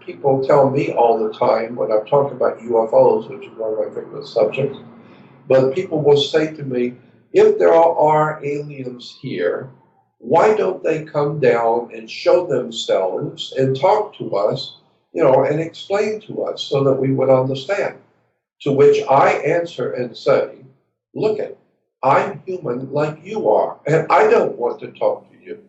people tell me all the time when I'm talking about UFOs, which is one of my favorite subjects. But people will say to me, if there are aliens here, why don't they come down and show themselves and talk to us, and explain to us so that we would understand? To which I answer and say, look it, I'm human like you are, and I don't want to talk to you.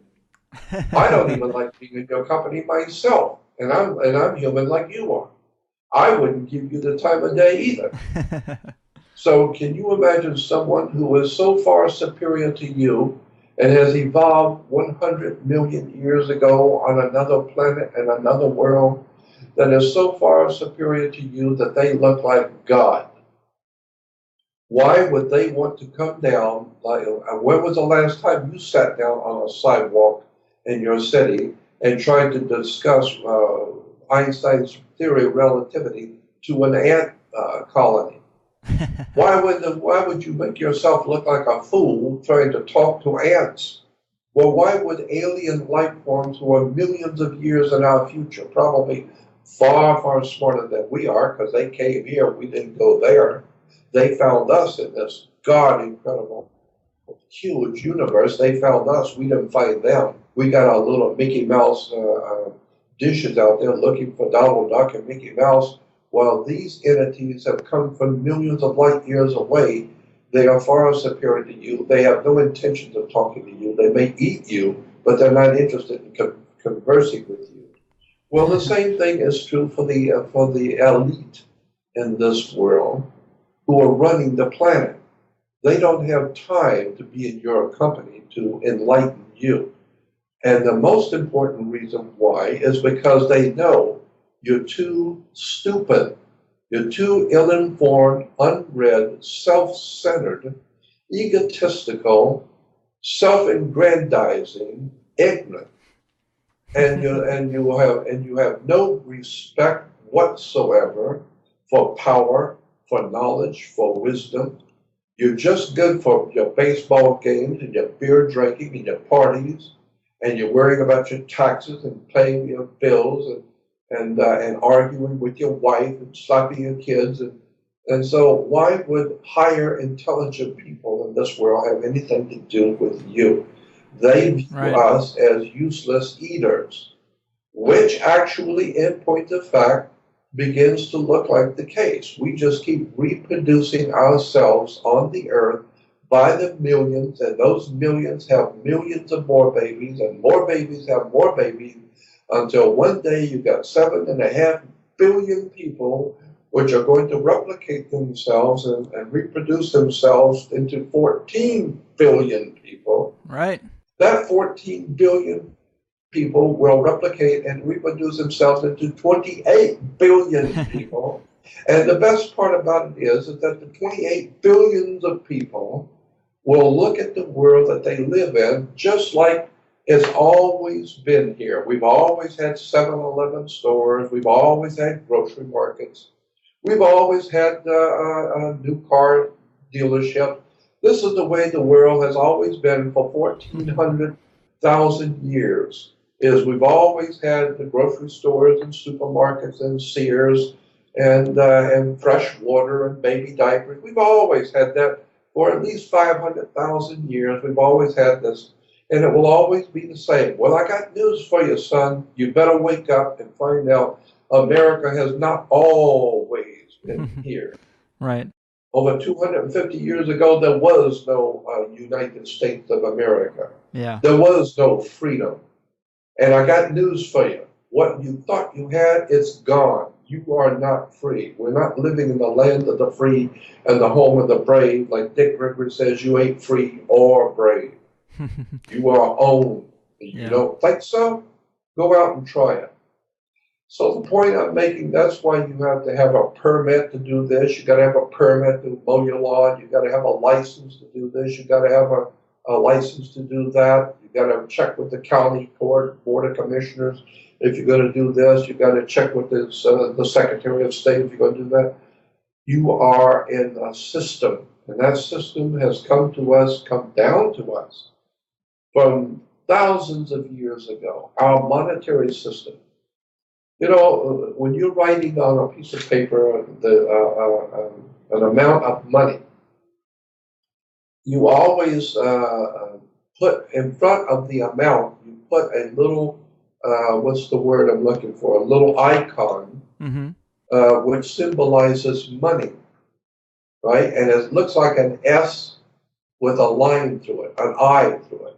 I don't even like being in your company myself, and I'm human like you are. I wouldn't give you the time of day either. So can you imagine someone who is so far superior to you and has evolved 100 million years ago on another planet and another world that is so far superior to you that they look like God? Why would they want to come down? When was the last time you sat down on a sidewalk in your city and tried to discuss Einstein's theory of relativity to an ant colony? Why would you make yourself look like a fool trying to talk to ants? Well, why would alien life forms who are millions of years in our future, probably far, far smarter than we are, because they came here, we didn't go there. They found us in this God incredible, huge universe. They found us, we didn't find them. We got our little Mickey Mouse dishes out there looking for Donald Duck and Mickey Mouse. While these entities have come from millions of light years away, they are far superior to you. They have no intentions of talking to you. They may eat you, but they're not interested in conversing with you. Well, the same thing is true for the elite in this world who are running the planet. They don't have time to be in your company to enlighten you. And the most important reason why is because they know you're too stupid. You're too ill-informed, unread, self-centered, egotistical, self-aggrandizing, ignorant, and you have no respect whatsoever for power, for knowledge, for wisdom. You're just good for your baseball games and your beer drinking and your parties, and you're worrying about your taxes and paying your bills and arguing with your wife and slapping your kids. And so why would higher intelligent people in this world have anything to do with you? They view Right. us as useless eaters, which actually, in point of fact, begins to look like the case. We just keep reproducing ourselves on the earth by the millions, and those millions have millions of more babies, and more babies have more babies, until one day you've got 7.5 billion people which are going to replicate themselves and reproduce themselves into 14 billion people. Right. That 14 billion people will replicate and reproduce themselves into 28 billion people. And the best part about it is that the 28 billions of people will look at the world that they live in just like it's always been here. We've always had 7-Eleven stores. We've always had grocery markets. We've always had a new car dealership. This is the way the world has always been for 1,400,000 years. We've always had the grocery stores and supermarkets and Sears and fresh water and baby diapers. We've always had that for at least 500,000 years. We've always had this, and it will always be the same. Well, I got news for you, son. You better wake up and find out America has not always been here. Right. Over 250 years ago, there was no United States of America. Yeah. There was no freedom. And I got news for you. What you thought you had, it's gone. You are not free. We're not living in the land of the free and the home of the brave. Like Dick Gregory says, you ain't free or brave. You are owned. You don't think so? Go out and try it. So the point I'm making, that's why you have to have a permit to do this. You got to have a permit to mow your lawn. You got to have a license to do this. You got to have a license to do that. You got to check with the county court, board of commissioners. If you're going to do this, you got to check with the Secretary of State if you're going to do that. You are in a system, and that system has come down to us from thousands of years ago. Our monetary system. You know, when you're writing on a piece of paper an amount of money, you always put in front of the amount, you put a little, what's the word I'm looking for? A little icon, which symbolizes money, right? And it looks like an S with a line through it, an I through it.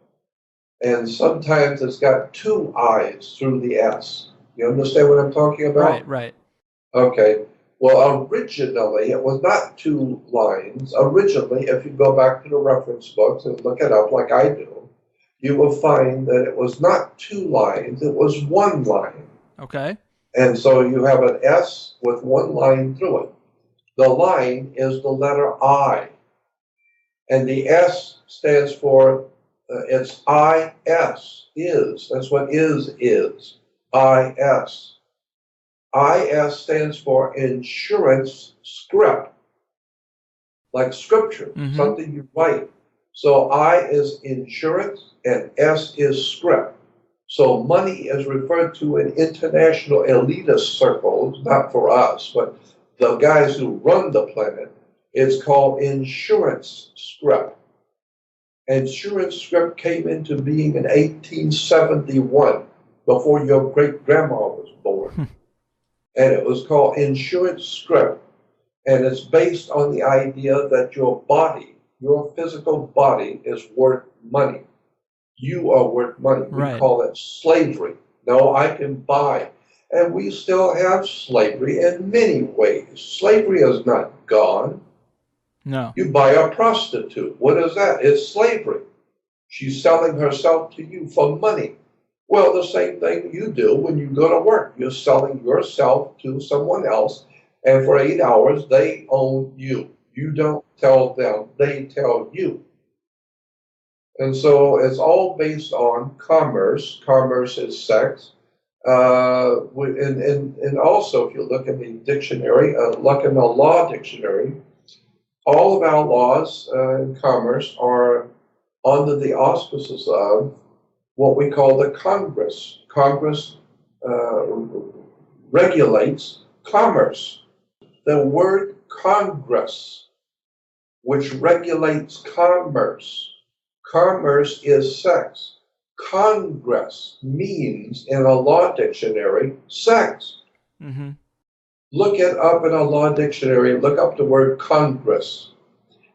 And sometimes it's got two I's through the S. You understand what I'm talking about? Right. Okay. Well, originally, it was not two lines. Originally, if you go back to the reference books and look it up like I do, you will find that it was not two lines, it was one line. Okay. And so you have an S with one line through it. The line is the letter I. And the S stands for, it's I-S, is. That's what is. I-S. I-S stands for insurance script, like scripture, something you write. So I is insurance and S is script. So money is referred to in international elitist circles, not for us, but the guys who run the planet. It's called insurance script. Insurance script came into being in 1871, before your great-grandma was born. And it was called insurance script. And it's based on the idea that your body, your physical body, is worth money. You are worth money. We call it slavery. No, I can buy. And we still have slavery in many ways. Slavery is not gone. No. You buy a prostitute. What is that? It's slavery. She's selling herself to you for money. Well, the same thing you do when you go to work. You're selling yourself to someone else, and for 8 hours, they own you. You don't tell them, they tell you. And so it's all based on commerce. Commerce is sex. And also, if you look in the dictionary, look in the law dictionary, all of our laws in commerce are under the auspices of what we call the Congress. Congress regulates commerce. The word Congress, which regulates commerce. Commerce is sex. Congress means, in a law dictionary, sex. Look it up in a law dictionary, look up the word Congress.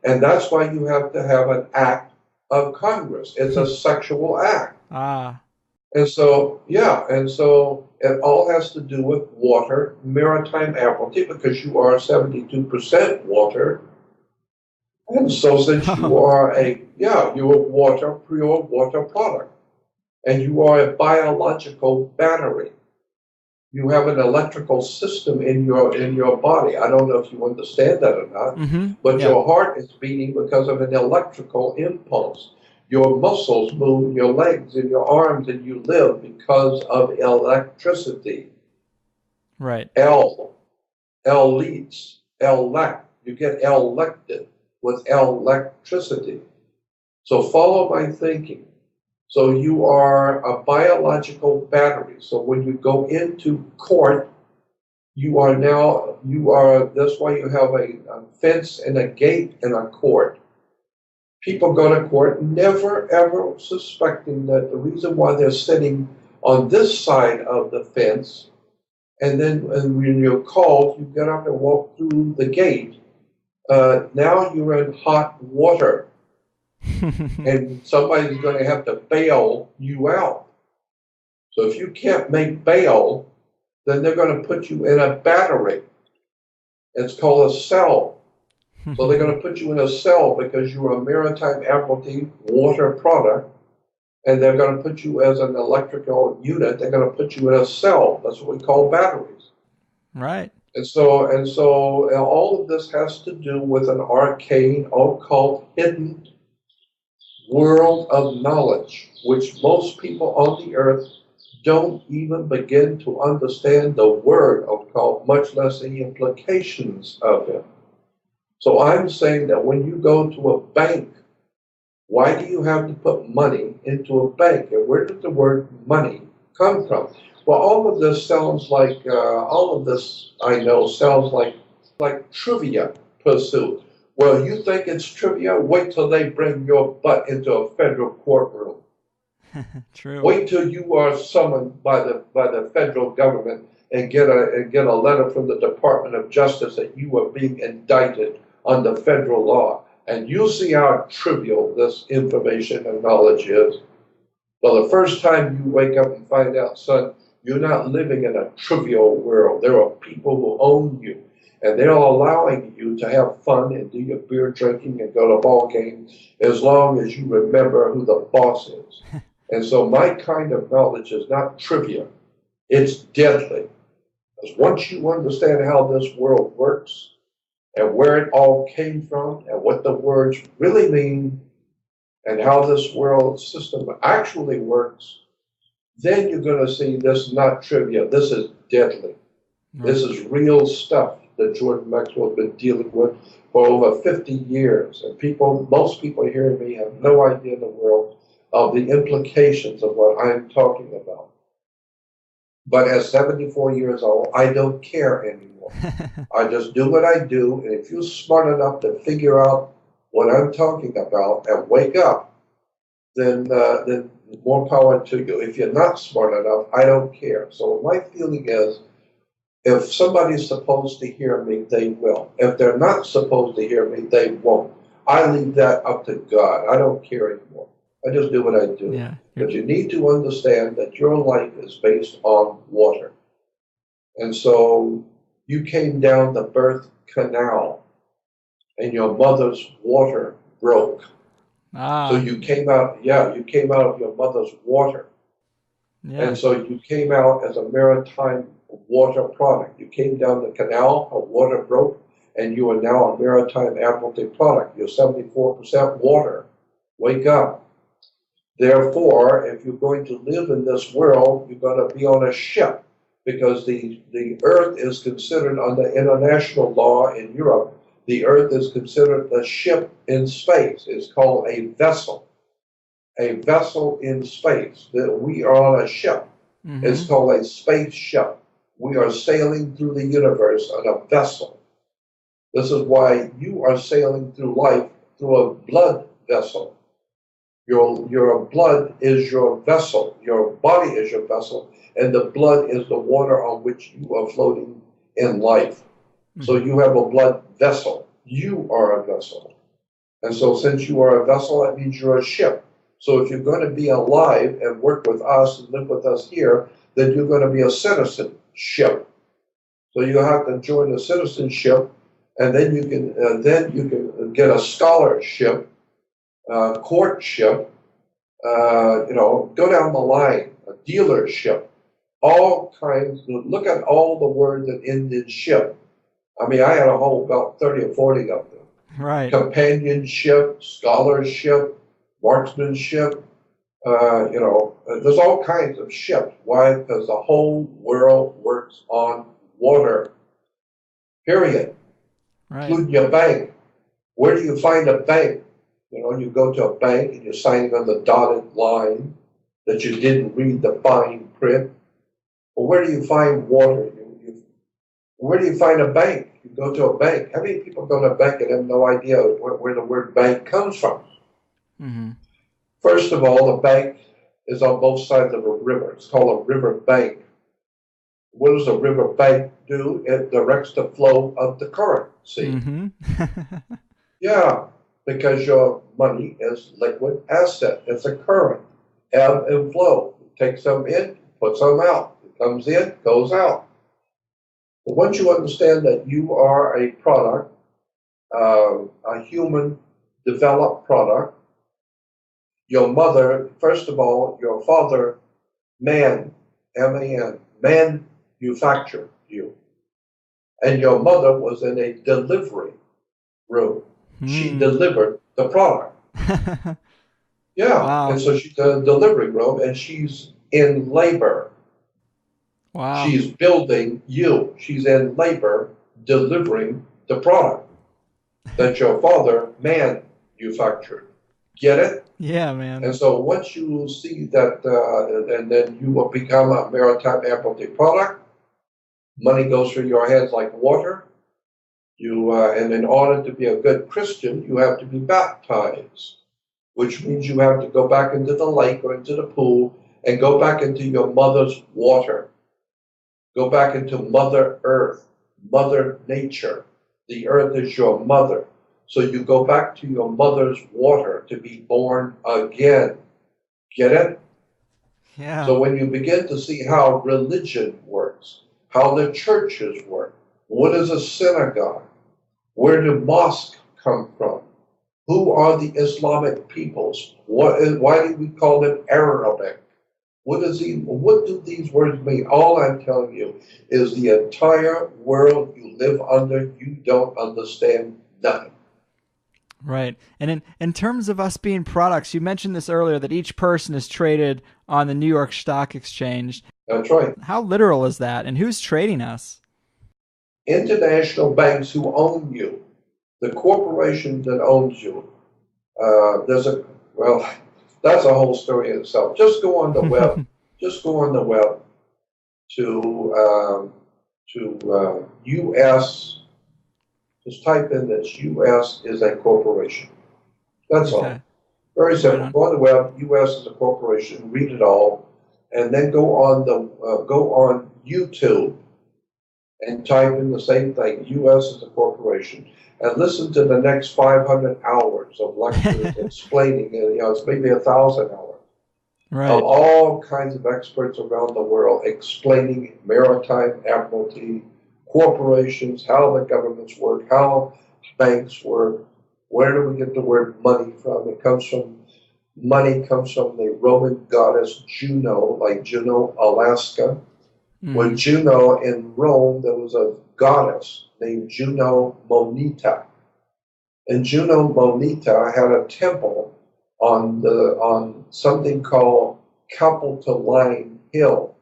And that's why you have to have an act of Congress. It's a sexual act. And so, it all has to do with water, maritime admiralty, because you are 72% water. And so since you are you're water, pure water product. And you are a biological battery. You have an electrical system in your body. I don't know if you understand that or not, but your heart is beating because of an electrical impulse. Your muscles move, your legs and your arms, and you live because of electricity. Right. Leads, elect. You get elected with electricity. So follow my thinking. So you are a biological battery. So when you go into court, that's why you have a fence and a gate in a court. People go to court never ever suspecting that the reason why they're sitting on this side of the fence, and then when you're called, you get up and walk through the gate. Now you're in hot water. And somebody's going to have to bail you out. So if you can't make bail, then they're going to put you in a battery. It's called a cell. So they're going to put you in a cell because you're a maritime admiralty water product, and they're going to put you as an electrical unit. They're going to put you in a cell. That's what we call batteries. Right. And so all of this has to do with an arcane, occult, hidden world of knowledge, which most people on the earth don't even begin to understand the word occult, much less the implications of it. So I'm saying that when you go to a bank, why do you have to put money into a bank? And where did the word money come from? Well, all of this sounds like, all of this I know sounds like trivia pursuit. Well, you think it's trivia? Wait till they bring your butt into a federal courtroom. True. Wait till you are summoned by the federal government and get a letter from the Department of Justice that you are being indicted under federal law. And you'll see how trivial this information and knowledge is. Well, the first time you wake up and find out, son, you're not living in a trivial world. There are people who own you, and they're allowing you to have fun and do your beer drinking and go to ball games as long as you remember who the boss is. And so my kind of knowledge is not trivia. It's deadly. Because once you understand how this world works and where it all came from and what the words really mean and how this world system actually works, then you're going to see this is not trivia. This is deadly. Right. This is real stuff that Jordan Maxwell has been dealing with for over 50 years. And most people hearing me have no idea in the world of the implications of what I'm talking about. But at 74 years old, I don't care anymore. I just do what I do, and if you're smart enough to figure out what I'm talking about and wake up, then more power to you. If you're not smart enough, I don't care. So my feeling is, if somebody's supposed to hear me, they will. If they're not supposed to hear me, they won't. I leave that up to God. I don't care anymore. I just do what I do. Yeah. But you need to understand that your life is based on water. And so you came down the birth canal and your mother's water broke. So you came out, you came out of your mother's water. Yeah. And so you came out as a maritime water product. You came down the canal, her water broke, and you are now a maritime admiralty product. You're 74% water. Wake up. Therefore, if you're going to live in this world, you're going to be on a ship, because the earth is considered, under international law in Europe, the earth is considered a ship in space. It's called a vessel. A vessel in space. That we are on a ship. Mm-hmm. It's called a spaceship. We are sailing through the universe on a vessel. This is why you are sailing through life through a blood vessel. Your blood is your vessel. Your body is your vessel, and the blood is the water on which you are floating in life. Mm-hmm. So you have a blood vessel. You are a vessel. And so since you are a vessel, that means you're a ship. So if you're going to be alive and work with us and live with us here, then you're going to be a citizenship. So you have to join the citizenship, and then you can get a scholarship, courtship, go down the line, a dealership, all kinds. Look at all the words that end in ship. I mean, I had a whole about 30 or 40 of them. Right. Companionship, scholarship, marksmanship. There's all kinds of ships. Why? Because the whole world works on water. Period. Right. Including your bank. Where do you find a bank? You go to a bank and you're signing on the dotted line that you didn't read the fine print. Well, where do you find water? Where do you find a bank? You go to a bank. How many people go to a bank and have no idea where the word bank comes from? Mm-hmm. First of all, the bank is on both sides of a river. It's called a river bank. What does a river bank do? It directs the flow of the currency. Mm-hmm. Yeah, because your money is liquid asset. It's a current, ebb and flow. You take some in, put some out. It comes in, goes out. But once you understand that you are a product, a human developed product, Your mother, first of all, your father, man, M-A-N, manufactured you. And your mother was in a delivery room. She delivered the product. Yeah, Wow. and so she's in a delivery room and she's in labor. Wow. She's building you. She's in labor delivering the product that your father manufactured. Get it? Yeah, man. And so once you see that, and then you will become a maritime amplity product, money goes through your hands like water. And in order to be a good Christian, you have to be baptized, which means you have to go back into the lake or into the pool and go back into your mother's water. Go back into Mother Earth, Mother Nature. The earth is your mother. So you go back to your mother's water to be born again. Get it? Yeah. So when you begin to see how religion works, how the churches work, what is a synagogue? Where do mosques come from? Who are the Islamic peoples? Why do we call them Arabic? What do these words mean? All I'm telling you is the entire world you live under, you don't understand nothing. Right. And in terms of us being products, you mentioned this earlier that each person is traded on the New York Stock Exchange. That's right. How literal is that? And who's trading us? International banks who own you, the corporation that owns you. That's a whole story in itself. Just go on the web. Just go on the web to U.S. Just type in this. U.S. is a corporation. That's all. Very simple. Right on. Go on the web. U.S. is a corporation. Read it all, and then go on YouTube and type in the same thing. U.S. is a corporation. And listen to the next 500 hours of lectures explaining it. It's maybe 1,000 hours of all kinds of experts around the world explaining maritime admiralty, corporations, how the governments work, how banks work. Where do we get the word money from? Money comes from the Roman goddess Juno, like Juneau, Alaska. When Juno in Rome, there was a goddess named Juno Moneta. And Juno Moneta had a temple on something called Capitoline Hill.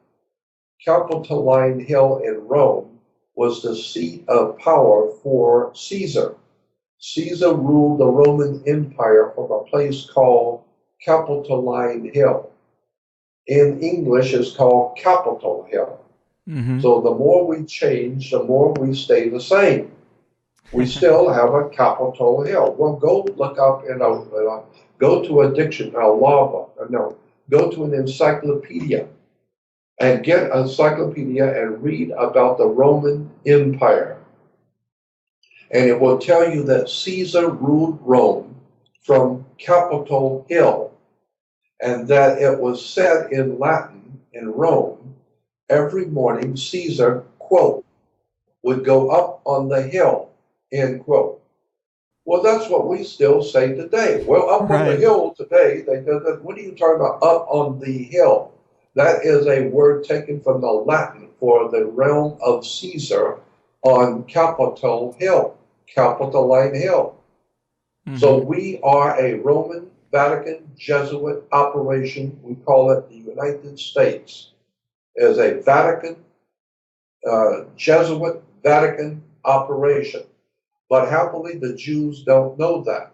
Capitoline Hill in Rome was the seat of power for Caesar. Caesar ruled the Roman Empire from a place called Capitoline Hill. In English, it's called Capitol Hill. So the more we change, the more we stay the same. We still have a Capitol Hill. Well, go look up go to a dictionary, go to an encyclopedia and get an encyclopedia and read about the Roman Empire. And it will tell you that Caesar ruled Rome from Capitol Hill, and that it was said in Latin in Rome, every morning Caesar, quote, would go up on the hill, end quote. Well, that's what we still say today. Well, up on the hill today, what are you talking about, up on the hill? That is a word taken from the Latin for the realm of Caesar on Capitol Hill, Capitoline Hill. So we are a Roman Vatican Jesuit operation. We call it the United States. Is a Vatican, Jesuit Vatican operation. But happily, the Jews don't know that.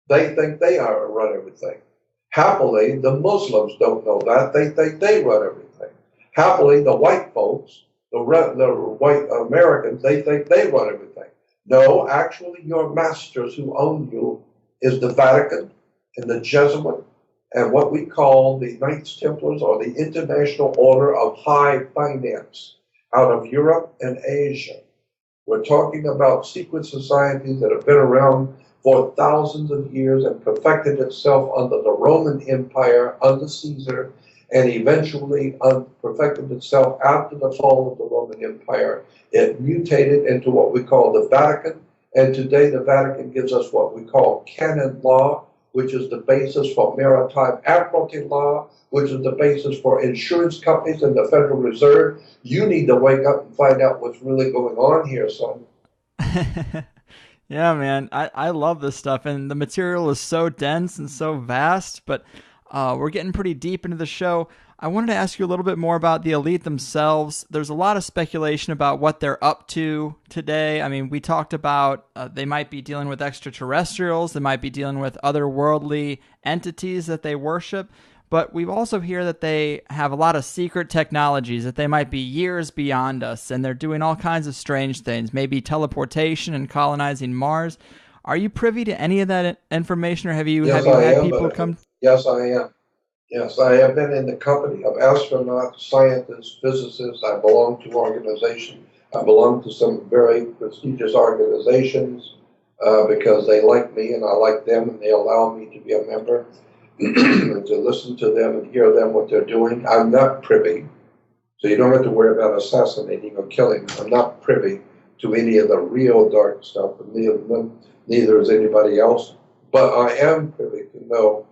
They think they are run everything. Happily, the Muslims don't know that. They think they run everything. Happily, the white folks, the white Americans, they think they run everything. No, actually, your masters who own you is the Vatican and the Jesuit and what we call the Knights Templars, or the International Order of High Finance, out of Europe and Asia. We're talking about secret societies that have been around for thousands of years and perfected itself under the Roman Empire, under Caesar, and eventually perfected itself after the fall of the Roman Empire. It mutated into what we call the Vatican, and today the Vatican gives us what we call canon law, which is the basis for maritime admiralty law, which is the basis for insurance companies and the Federal Reserve. You need to wake up and find out what's really going on here, son. Yeah, man, I love this stuff, and the material is so dense and so vast, but we're getting pretty deep into the show. I wanted to ask you a little bit more about the elite themselves. There's a lot of speculation about what they're up to today. I mean, we talked about they might be dealing with extraterrestrials, they might be dealing with otherworldly entities that they worship, but we also hear that they have a lot of secret technologies, that they might be years beyond us, and they're doing all kinds of strange things, maybe teleportation and colonizing Mars. Are you privy to any of that information, or have you had people come? Yes, I am. Yes, I have been in the company of astronauts, scientists, physicists. I belong to organizations. I belong to some very prestigious organizations because they like me and I like them, and they allow me to be a member and to listen to them and hear them what they're doing. I'm not privy, so you don't have to worry about assassinating or killing. I'm not privy to any of the real dark stuff, and neither is anybody else. But I am privy to know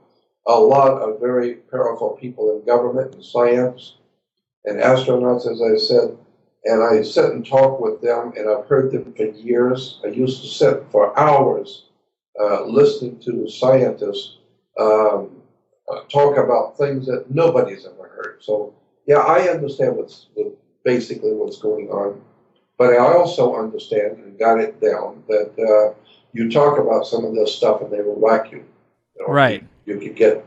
a lot of very powerful people in government and science and astronauts, as I said, and I sit and talk with them, and I've heard them for years. I used to sit for hours listening to scientists talk about things that nobody's ever heard. So, yeah, I understand basically what's going on, but I also understand and got it down that you talk about some of this stuff and they will whack you. Right. You could get,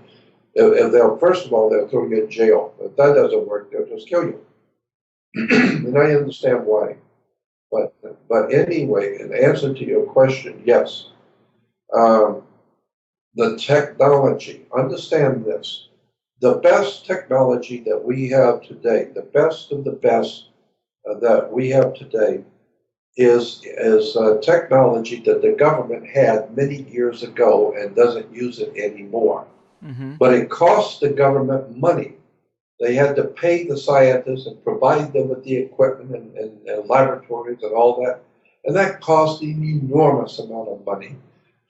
if they'll, first of all, they'll throw you in jail. If that doesn't work, they'll just kill you. And I understand why. But anyway, in answer to your question, yes. The technology, understand this. The best technology that we have today, the best of the best that we have today is technology that the government had many years ago and doesn't use it anymore. Mm-hmm. But it costs the government money. They had to pay the scientists and provide them with the equipment and laboratories and all that. And that cost an enormous amount of money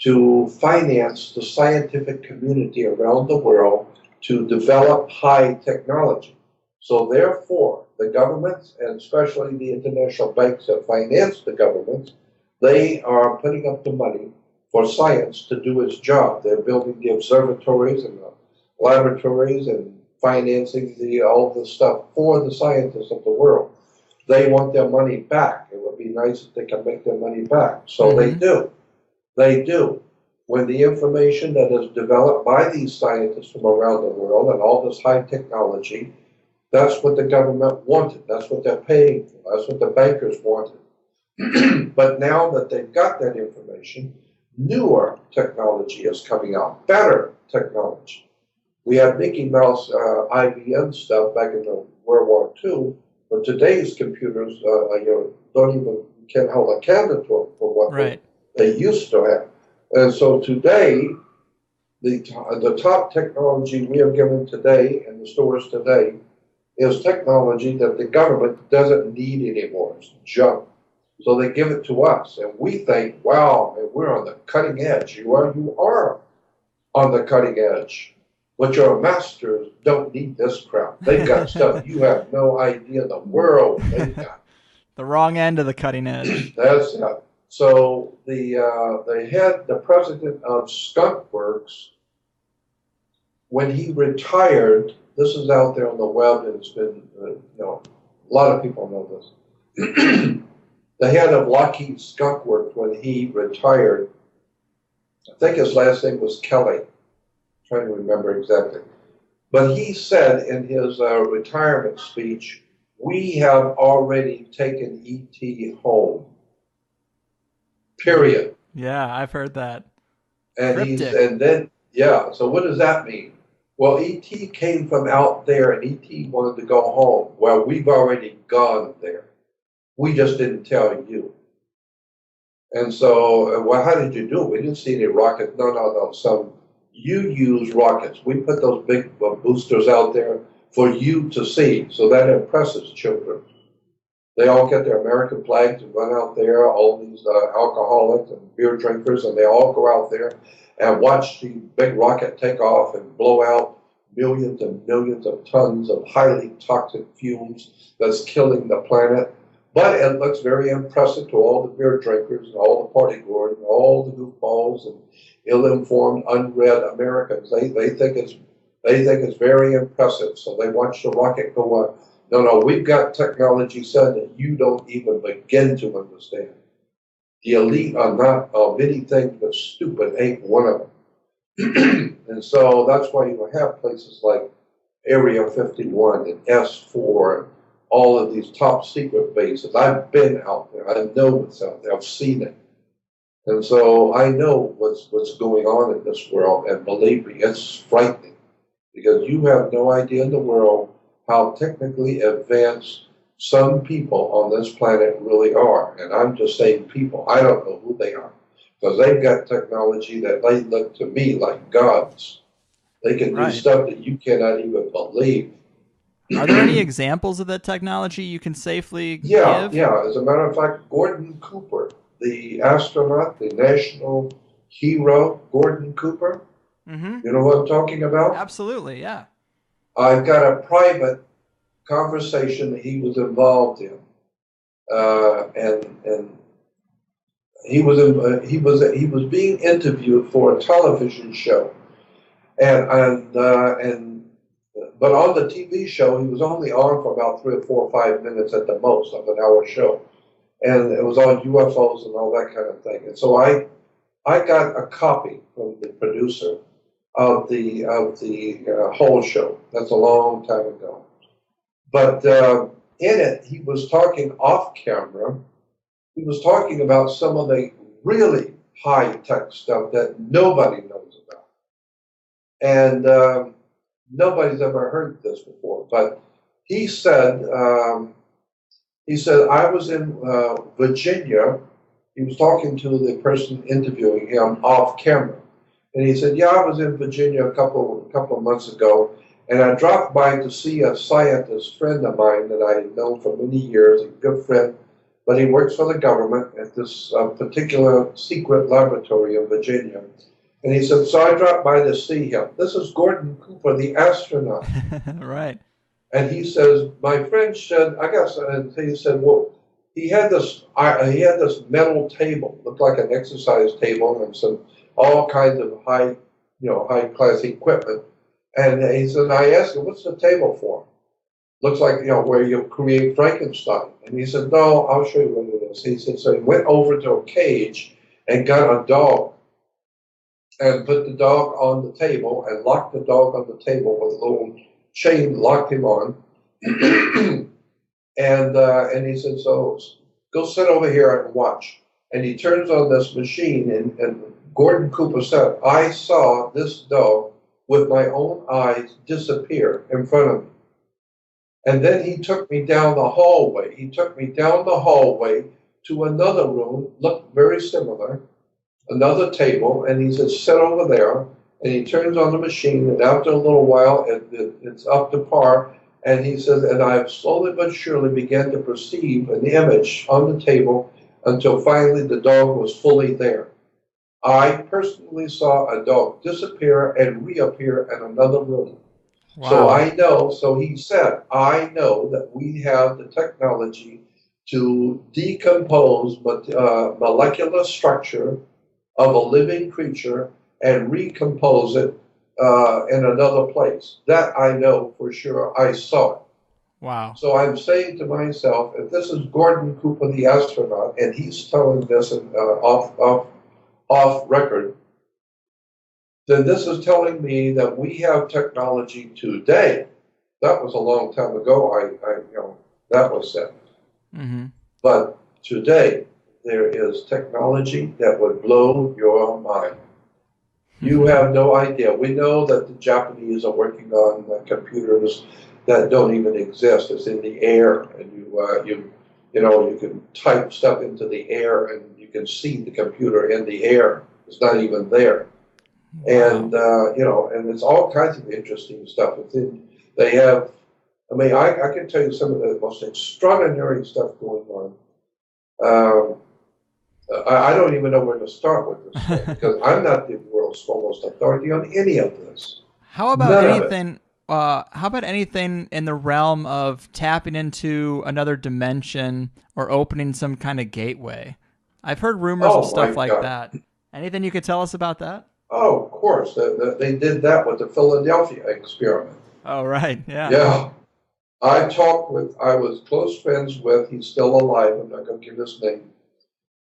to finance the scientific community around the world to develop high technology. So therefore, the governments, and especially the international banks that finance the governments, they are putting up the money for science to do its job. They're building the observatories and the laboratories and financing all the stuff for the scientists of the world. They want their money back. It would be nice if they can make their money back. So mm-hmm. They do. They do. When the information that is developed by these scientists from around the world and all this high technology, that's what the government wanted. That's what they're paying for. That's what the bankers wanted. But now that they've got that information, newer technology is coming out, better technology. We had Mickey Mouse IBM stuff back in the World War II, but today's computers you can't hold a candle for what they used to have. And so today, the top technology we are given today in the stores today is technology that the government doesn't need anymore. It's junk. So they give it to us, and we think, wow, man, we're on the cutting edge. You are on the cutting edge. But your masters don't need this crap. They've got stuff you have no idea in the world they've got. The wrong end of the cutting edge. That's it. So the president of Skunk Works, when he retired, this is out there on the web, and it's been, a lot of people know this. The head of Lockheed Skunk Works, when he retired, I think his last name was Kelly. I'm trying to remember exactly. But he said in his retirement speech, "We have already taken E.T. home." Period. Yeah, I've heard that. So what does that mean? Well, E.T. came from out there, and E.T. wanted to go home. Well, we've already gone there. We just didn't tell you. And so, well, how did you do it? We didn't see any rockets. No. You use rockets. We put those big boosters out there for you to see. So that impresses children. They all get their American flags and run out there, all these alcoholics and beer drinkers, and they all go out there. and watch the big rocket take off and blow out millions and millions of tons of highly toxic fumes that's killing the planet. But it looks very impressive to all the beer drinkers and all the party goers and all the goofballs and ill-informed, unread Americans. They think it's very impressive, so they watch the rocket go up. No, we've got technology, son, that you don't even begin to understand. The elite are not many things, but stupid ain't one of them. And so that's why you have places like Area 51 and S4 and all of these top secret bases. I've been out there. I know what's out there. I've seen it. And so I know what's going on in this world. And believe me, it's frightening because you have no idea in the world how technically advanced some people on this planet really are. And I'm just saying people. I don't know who they are because they've got technology that they look to me like gods. They can do stuff that you cannot even believe. Are there any examples of that technology you can safely give? Yeah. As a matter of fact, Gordon Cooper, the astronaut, the national hero, Gordon Cooper. Mm-hmm. You know what I'm talking about? Absolutely, yeah. I've got a private conversation that he was involved in, and he was being interviewed for a television show, but on the TV show, he was only on for about 3 or 4 or 5 minutes at the most of an hour show. And it was on UFOs and all that kind of thing. And so I got a copy from the producer of the whole show. That's a long time ago. But in it, he was talking off camera. He was talking about some of the really high-tech stuff that nobody knows about. And nobody's ever heard this before, but he said, I was in Virginia. He was talking to the person interviewing him off camera. And he said, I was in Virginia a couple of months ago, and I dropped by to see a scientist friend of mine that I had known for many years, a good friend, but he works for the government at this particular secret laboratory in Virginia. And he said, so I dropped by to see him. This is Gordon Cooper, the astronaut. Right. And he says, my friend said, and he said, well, he had this metal table, looked like an exercise table, and some all kinds of high class equipment. And he said, I asked him, what's the table for? Looks like, where you create Frankenstein. And he said, no, I'll show you what it is. He said, so he went over to a cage and got a dog and put the dog on the table and locked the dog on the table with a little chain, locked him on. And he said, so go sit over here and watch. And he turns on this machine, and Gordon Cooper said, I saw this dog with my own eyes disappear in front of me. And then he took me down the hallway. He took me down the hallway to another room, looked very similar, another table, and he said, sit over there. And he turns on the machine, and after a little while, it's up to par. And he says, and I've slowly but surely began to perceive an image on the table until finally the dog was fully there. I personally saw a dog disappear and reappear in another room. Wow. So he said, I know that we have the technology to decompose molecular structure of a living creature and recompose it in another place. That I know for sure. I saw it. Wow. So I'm saying to myself, if this is Gordon Cooper, the astronaut, and he's telling this off record, then this is telling me that we have technology today. That was a long time ago. That was said. Mm-hmm. But today there is technology that would blow your mind. You have no idea. We know that the Japanese are working on computers that don't even exist. It's in the air, and you can type stuff into the air, and you can see the computer in the air. It's not even there. Wow. And it's all kinds of interesting stuff. They have, I can tell you some of the most extraordinary stuff going on. I don't even know where to start with this thing because I'm not the world's foremost authority on any of this. How about None of it. anything? How about anything in the realm of tapping into another dimension or opening some kind of gateway? I've heard rumors of Oh my stuff like God. that. Anything you could tell us about that? Oh, of course. They did that with the Philadelphia experiment. Oh, right. Yeah. Yeah. I was close friends with, he's still alive. I'm not going to give his name.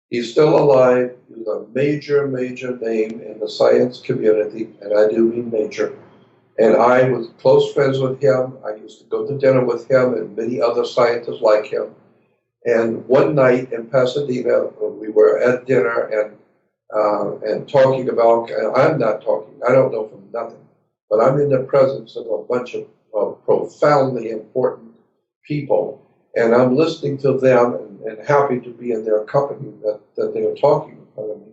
He's still alive. He's a major, major name in the science community, and I do mean major. And I was close friends with him. I used to go to dinner with him and many other scientists like him. And one night in Pasadena, we were at dinner and talking about. And I'm not talking. I don't know from nothing, but I'm in the presence of a bunch of profoundly important people, and I'm listening to them and happy to be in their company that they are talking in front of me.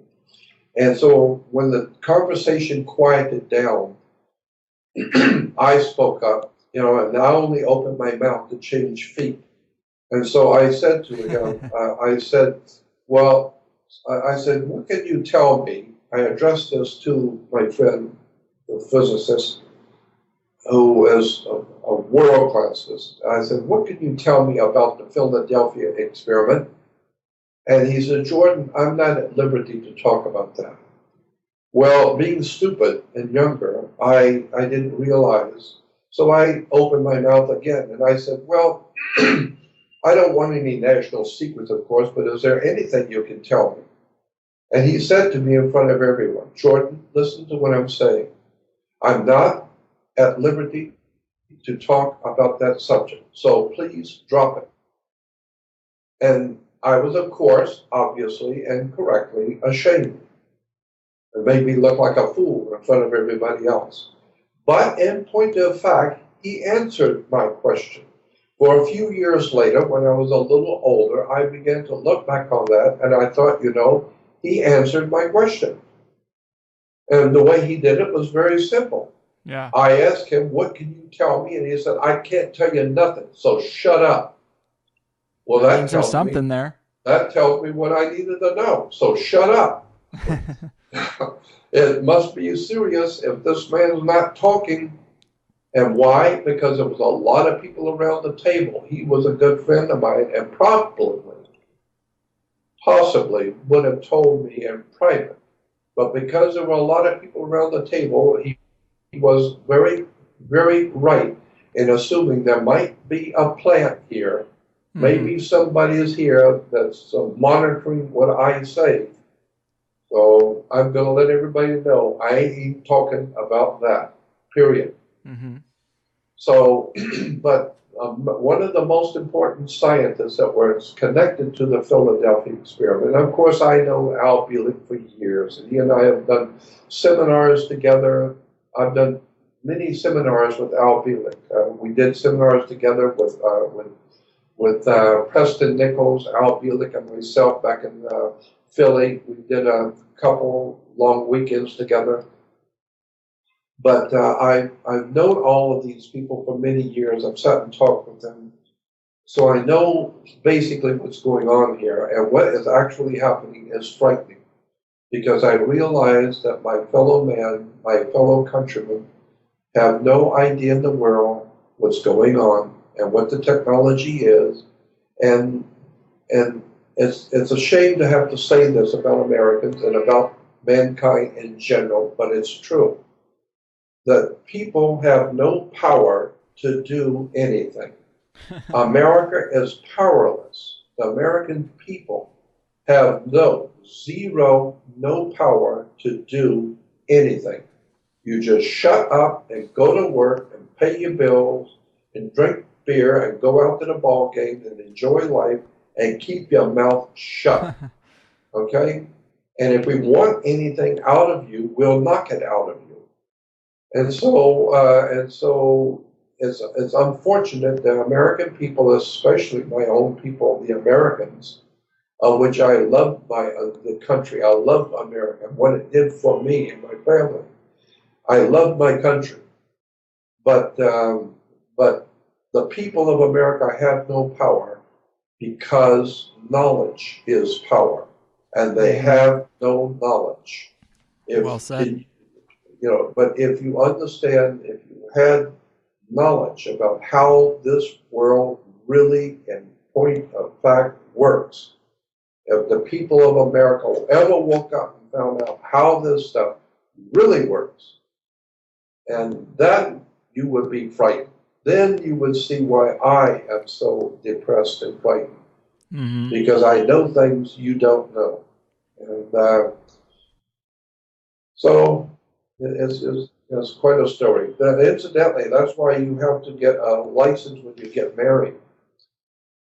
And so when the conversation quieted down, I spoke up, and I only opened my mouth to change feet. And so I said to him, I said, well, I said, what can you tell me? I addressed this to my friend, the physicist, who is a world-class physicist. I said, what can you tell me about the Philadelphia experiment? And he said, Jordan, I'm not at liberty to talk about that. Well, being stupid and younger, I didn't realize. So I opened my mouth again, and I said, well, I don't want any national secrets, of course, but is there anything you can tell me? And he said to me in front of everyone, Jordan, listen to what I'm saying. I'm not at liberty to talk about that subject, so please drop it. And I was, of course, obviously and correctly ashamed. It made me look like a fool in front of everybody else. But in point of fact, he answered my question. For a few years later, when I was a little older, I began to look back on that, and I thought, he answered my question. And the way he did it was very simple. Yeah. I asked him, what can you tell me? And he said, I can't tell you nothing, so shut up. Well, that means there's something there. That tells me what I needed to know, so shut up. It must be serious if this man's not talking. And why? Because there was a lot of people around the table. He was a good friend of mine and possibly would have told me in private. But because there were a lot of people around the table, he was very, very right in assuming there might be a plant here. Mm-hmm. Maybe somebody is here that's monitoring what I say. So I'm going to let everybody know I ain't talking about that, period. Mm-hmm. So, but one of the most important scientists that was connected to the Philadelphia experiment, and of course I know Al Bielek for years, and he and I have done seminars together. I've done many seminars with Al Bielek. We did seminars together with Preston Nichols, Al Bielek, and myself back in Philly. We did a couple long weekends together. But I've known all of these people for many years. I've sat and talked with them. So I know basically what's going on here. And what is actually happening is frightening. Because I realize that my fellow man, my fellow countrymen, have no idea in the world what's going on and what the technology is. And it's a shame to have to say this about Americans and about mankind in general, but it's true. That people have no power to do anything. America is powerless. The American people have no power to do anything. You just shut up and go to work and pay your bills and drink beer and go out to the ball game and enjoy life and keep your mouth shut. Okay? And if we want anything out of you, we'll knock it out of you. And so it's unfortunate that American people, especially my own people, the Americans, which I love the country. I love America, what it did for me and my family. I love my country, but the people of America have no power because knowledge is power, and they have no knowledge. Well said. But if you understand, if you had knowledge about how this world really, in point of fact, works, if the people of America ever woke up and found out how this stuff really works, and then you would be frightened. Then you would see why I am so depressed and frightened. Mm-hmm. Because I know things you don't know. And so it's quite a story. Incidentally, that's why you have to get a license when you get married.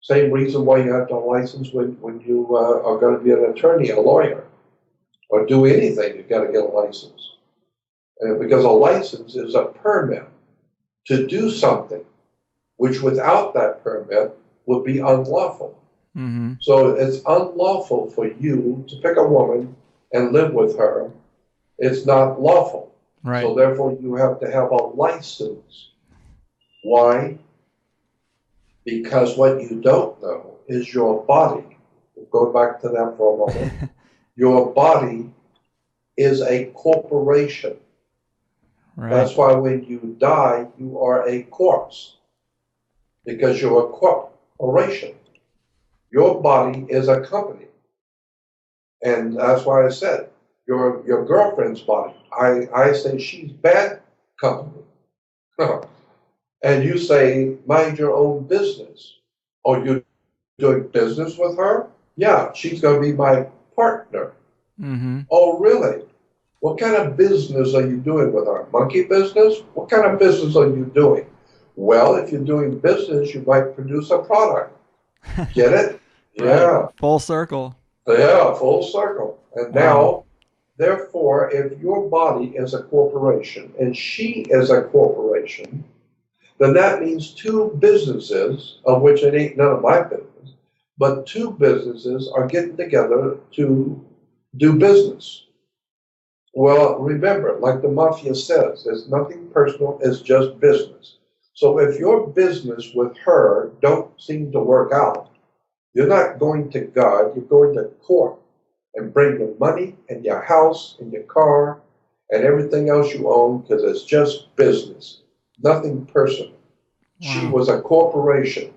Same reason why you have to license when you are going to be an attorney, a lawyer, or do anything. You've got to get a license. Because a license is a permit to do something, which without that permit would be unlawful. Mm-hmm. So it's unlawful for you to pick a woman and live with her. It's not lawful. Right. So therefore you have to have a license. Why? Because what you don't know is your body. We'll go back to that for a moment. Your body is a corporation. Right. That's why when you die, you are a corpse. Because you're a corporation. Your body is a company. And that's why I said, your girlfriend's body, I say she's bad company. And you say, mind your own business. Oh, you're doing business with her? Yeah, she's going to be my partner. Mm-hmm. Oh, really? What kind of business are you doing with her? Monkey business? What kind of business are you doing? Well, if you're doing business, you might produce a product. Get it? Yeah. Right. Full circle. Yeah, full circle. And now, therefore, if your body is a corporation and she is a corporation, then that means two businesses, of which it ain't none of my business, but two businesses are getting together to do business. Well, remember, like the mafia says, there's nothing personal, it's just business. So if your business with her don't seem to work out, you're not going to God, you're going to court and bring your money and your house and your car and everything else you own because it's just business, nothing personal. Wow. She was a corporation,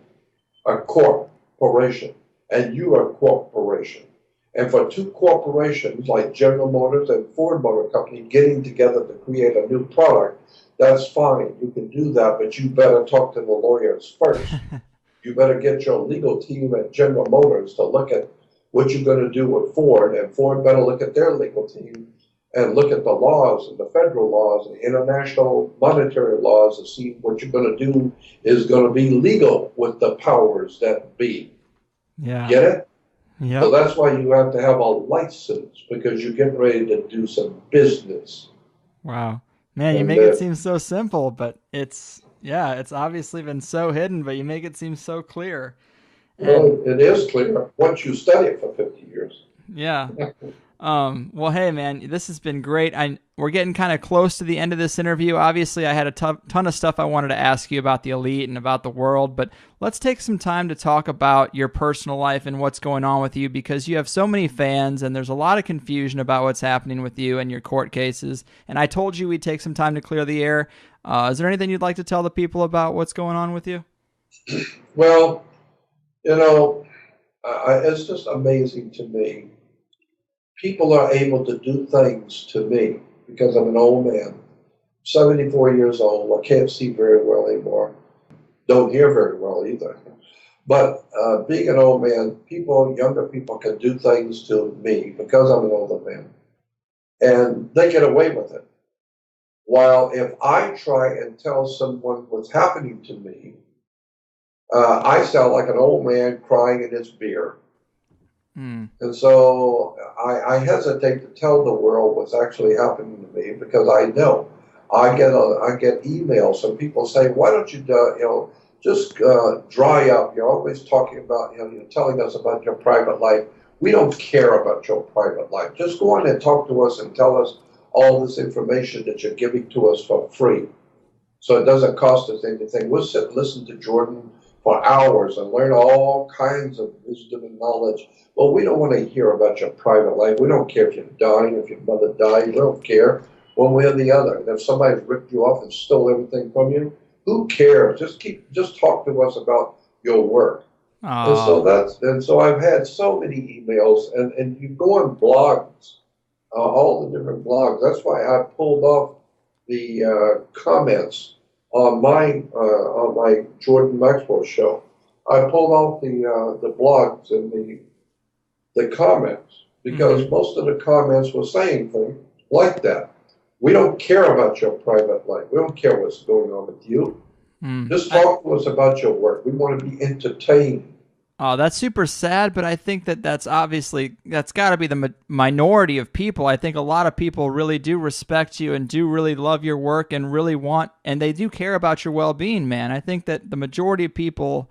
and you are a corporation. And for two corporations like General Motors and Ford Motor Company getting together to create a new product, that's fine. You can do that, but you better talk to the lawyers first. You better get your legal team at General Motors to look at what you're going to do with Ford, and Ford better look at their legal team and look at the laws and the federal laws and international monetary laws to see what you're going to do is going to be legal with the powers that be. Yeah. Get it? Yeah. So that's why you have to have a license, because you're getting ready to do some business. Wow. Man, you make it seem so simple, but it's obviously been so hidden, but you make it seem so clear. Well, it is clear once you study it for 50 years. Yeah. Well, hey, man, this has been great. We're getting kind of close to the end of this interview. Obviously, I had a ton of stuff I wanted to ask you about the elite and about the world, but let's take some time to talk about your personal life and what's going on with you, because you have so many fans and there's a lot of confusion about what's happening with you and your court cases. And I told you we'd take some time to clear the air. Is there anything you'd like to tell the people about what's going on with you? Well, it's just amazing to me. People are able to do things to me because I'm an old man, 74 years old. I can't see very well anymore. Don't hear very well either. But being an old man, younger people can do things to me because I'm an older man. And they get away with it. While if I try and tell someone what's happening to me, I sound like an old man crying in his beer. And so I hesitate to tell the world what's actually happening to me, because I know I get emails from people saying, "Why don't you just dry up? You're always talking about you're telling us about your private life. We don't care about your private life. Just go on and talk to us and tell us all this information that you're giving to us for free, so it doesn't cost us anything. We'll sit and listen to Jordan for hours and learn all kinds of wisdom and knowledge. Well, we don't want to hear about your private life. We don't care if you're dying, if your mother died. We don't care one way or the other. And if somebody ripped you off and stole everything from you, who cares? Just talk to us about your work. And so I've had so many emails, and you go on blogs, all the different blogs. That's why I pulled off the comments on my Jordan Maxwell show. I pulled off the blogs and the comments because most of the comments were saying things like that. We don't care about your private life. We don't care what's going on with you. Just talk to us about your work. We want to be entertained. Oh, that's super sad, but I think that's got to be the minority of people. I think a lot of people really do respect you and do really love your work and really want, and they do care about your well-being, man. I think that the majority of people,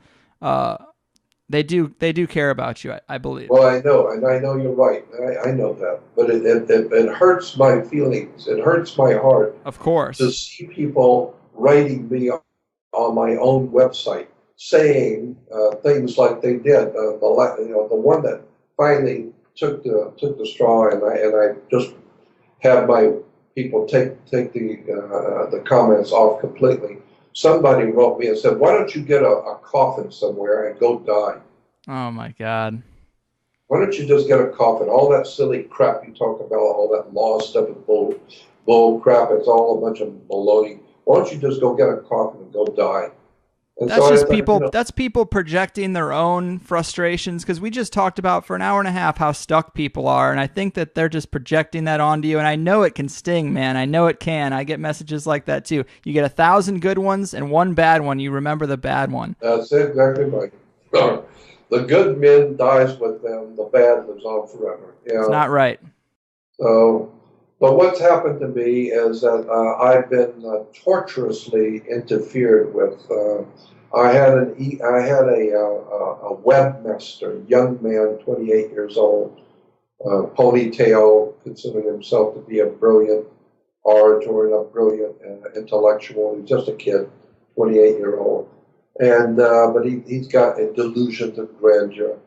they do care about you, I believe. Well, I know, and I know you're right. I know that, but it hurts my feelings. It hurts my heart. Of course. To see people writing me on my own website, saying things like they did. The one that finally took the straw, and I just had my people take the comments off completely. Somebody wrote me and said, "Why don't you get a coffin somewhere and go die?" Oh my God! Why don't you just get a coffin? All that silly crap you talk about, all that law stuff and bull crap. It's all a bunch of baloney. Why don't you just go get a coffin and go die? And that's so just people. That's people projecting their own frustrations, because we just talked about for an hour and a half how stuck people are, and I think that they're just projecting that onto you. And I know it can sting, man. I know it can. I get messages like that too. You get 1,000 good ones and one bad one. You remember the bad one. That's exactly right. The good men dies with them. The bad lives on forever. Yeah. It's not right. So, but what's happened to me is that I've been torturously interfered with. I had a webmaster, young man, 28 years old, ponytail, considered himself to be a brilliant orator and a brilliant intellectual. He's just a kid, 28-year-old, and but he's got a delusion of grandeur.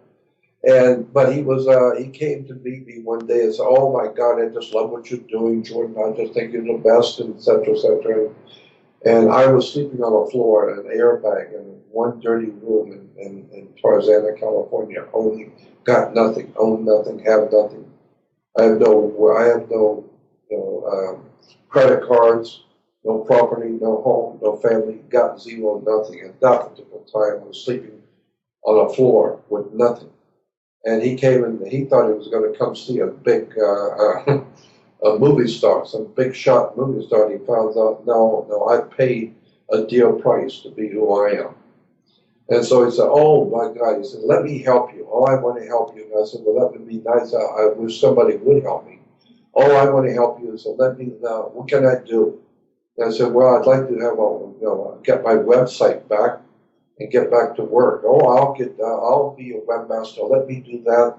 But he came to meet me one day and said, "Oh my God, I just love what you're doing, Jordan. I just think you're the best," and et cetera, et cetera. And I was sleeping on a floor in an airbag in one dirty room in Tarzana, California. Got nothing, own nothing, have nothing. I have no credit cards, no property, no home, no family. Got zero, nothing. At that particular time, I was sleeping on a floor with nothing. And he came and he thought he was going to come see a big a movie star, some big shot movie star. And he found out, no, I paid a dear price to be who I am. And so he said, "Oh my God," he said, "let me help you." "Oh, I want to help you." And I said, "Well, that would be nice. I wish somebody would help me." "Oh, I want to help you." So let me know, what can I do? And I said, "Well, I'd like to have get my website back and get back to work." "Oh, I'll be a webmaster. Let me do that.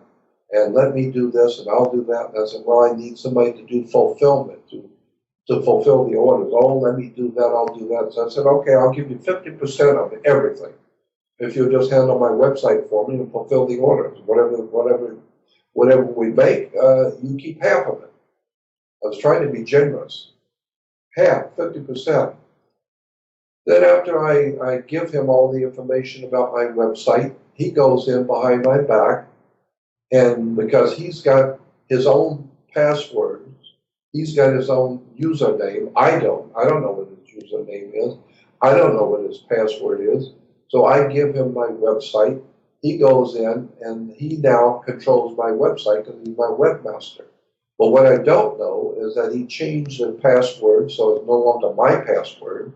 And let me do this, and I'll do that." And I said, "Well, I need somebody to do fulfillment, to fulfill the orders." "Oh, let me do that, I'll do that." So I said, "Okay, I'll give you 50% of everything if you'll just handle my website for me and fulfill the orders. Whatever we make, you keep half of it." I was trying to be generous. Half, 50%. Then after I give him all the information about my website, he goes in behind my back, and because he's got his own passwords, he's got his own username. I don't know what his username is. I don't know what his password is. So I give him my website. He goes in, and he now controls my website because he's my webmaster. But what I don't know is that he changed the password, so it's no longer my password.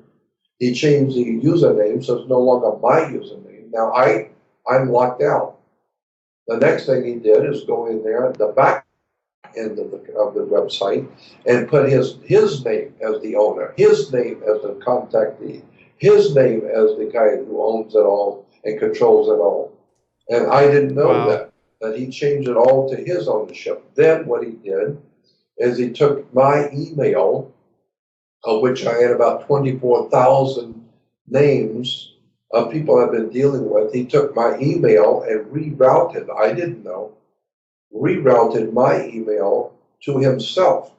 He changed the username, so it's no longer my username. Now I'm locked out. The next thing he did is go in there at the back end of the website and put his name as the owner, his name as the contactee, his name as the guy who owns it all and controls it all. And I didn't know that he changed it all to his ownership. Then what he did is he took my email, of which I had about 24,000 names people I've been dealing with. He took my email and rerouted, I didn't know, rerouted my email to himself.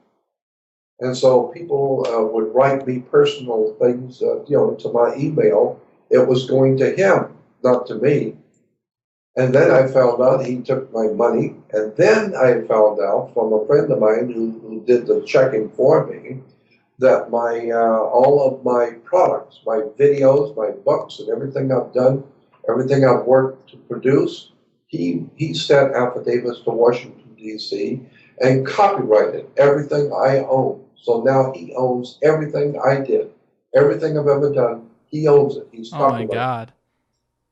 And so people would write me personal things, to my email. It was going to him, not to me. And then I found out he took my money. And then I found out from a friend of mine who did the checking for me that my all of my products, my videos, my books, and everything I've done, everything I've worked to produce, he sent affidavits to Washington D.C. and copyrighted everything I own. So now he owns everything I did, everything I've ever done. He owns it. He's Oh my copyrighted. God.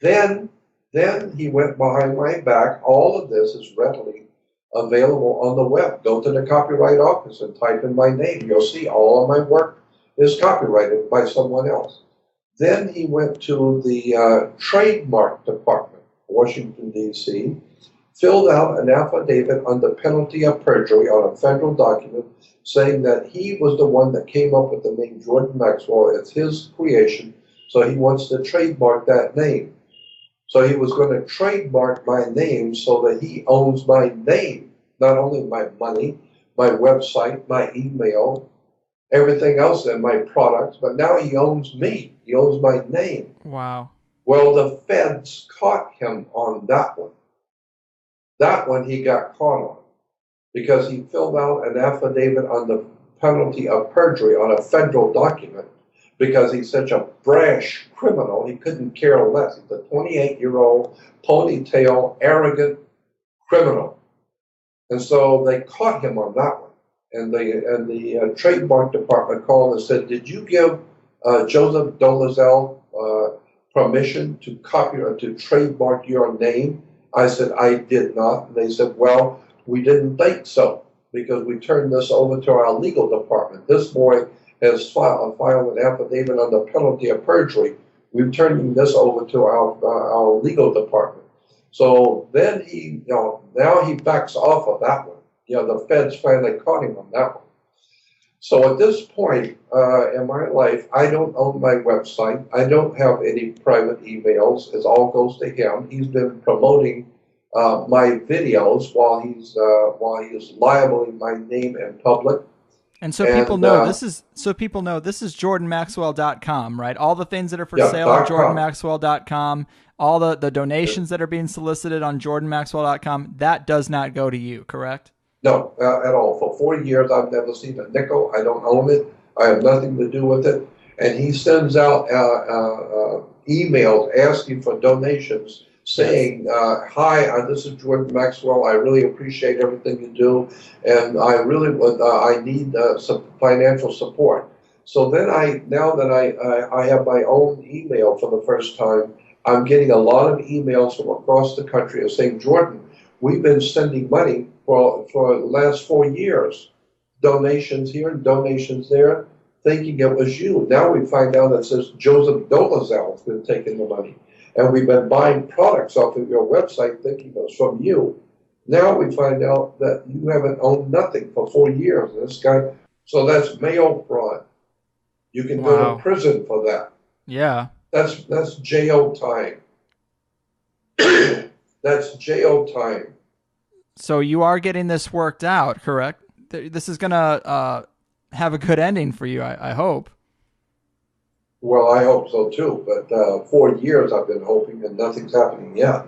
Then, then he went behind my back. All of this is readily available on the web. Go to the Copyright Office and type in my name. You'll see all of my work is copyrighted by someone else. Then he went to the Trademark Department, Washington, D.C., filled out an affidavit under penalty of perjury on a federal document saying that he was the one that came up with the name Jordan Maxwell. It's his creation, so he wants to trademark that name. So he was going to trademark my name so that he owns my name, not only my money, my website, my email, everything else, and my products, but now he owns me. He owns my name. Wow. Well, the feds caught him on that one. That one he got caught on because he filled out an affidavit on the penalty of perjury on a federal document because he's such a brash criminal. He couldn't care less. He's a 28-year-old ponytail, arrogant criminal. And so they caught him on that one. And the trademark department called and said, "Did you give Joseph Dolezal permission to copy or to trademark your name?" I said, "I did not." And they said, "Well, we didn't think so because we turned this over to our legal department. This boy has filed an affidavit on the penalty of perjury. We're turning this over to our legal department." So then now he backs off of that one. The feds finally caught him on that one. So at this point in my life, I don't own my website. I don't have any private emails. It all goes to him. He's been promoting my videos while he's libeling my name in public. And so people know this is jordanmaxwell.com, right? All the things that are for sale on jordanmaxwell.com, all the donations that are being solicited on jordanmaxwell.com, that does not go to you, correct? No, at all. For 4 years, I've never seen a nickel. I don't own it. I have nothing to do with it. And he sends out emails asking for donations, saying, "Hi, this is Jordan Maxwell. I really appreciate everything you do, and I really I need some financial support." So then now that I have my own email for the first time, I'm getting a lot of emails from across the country saying, "Jordan, we've been sending money for the last 4 years, donations here and donations there, thinking it was you. Now we find out it says Joseph Dolezal's been taking the money. And we've been buying products off of your website thinking it was from you. Now we find out that you haven't owned nothing for 4 years." This guy, so that's mail fraud. You can go to prison for that. Yeah. That's jail time. That's jail time. So you are getting this worked out, correct? This is going to have a good ending for you, I hope. Well, I hope so too, but 4 years I've been hoping and nothing's happening yet.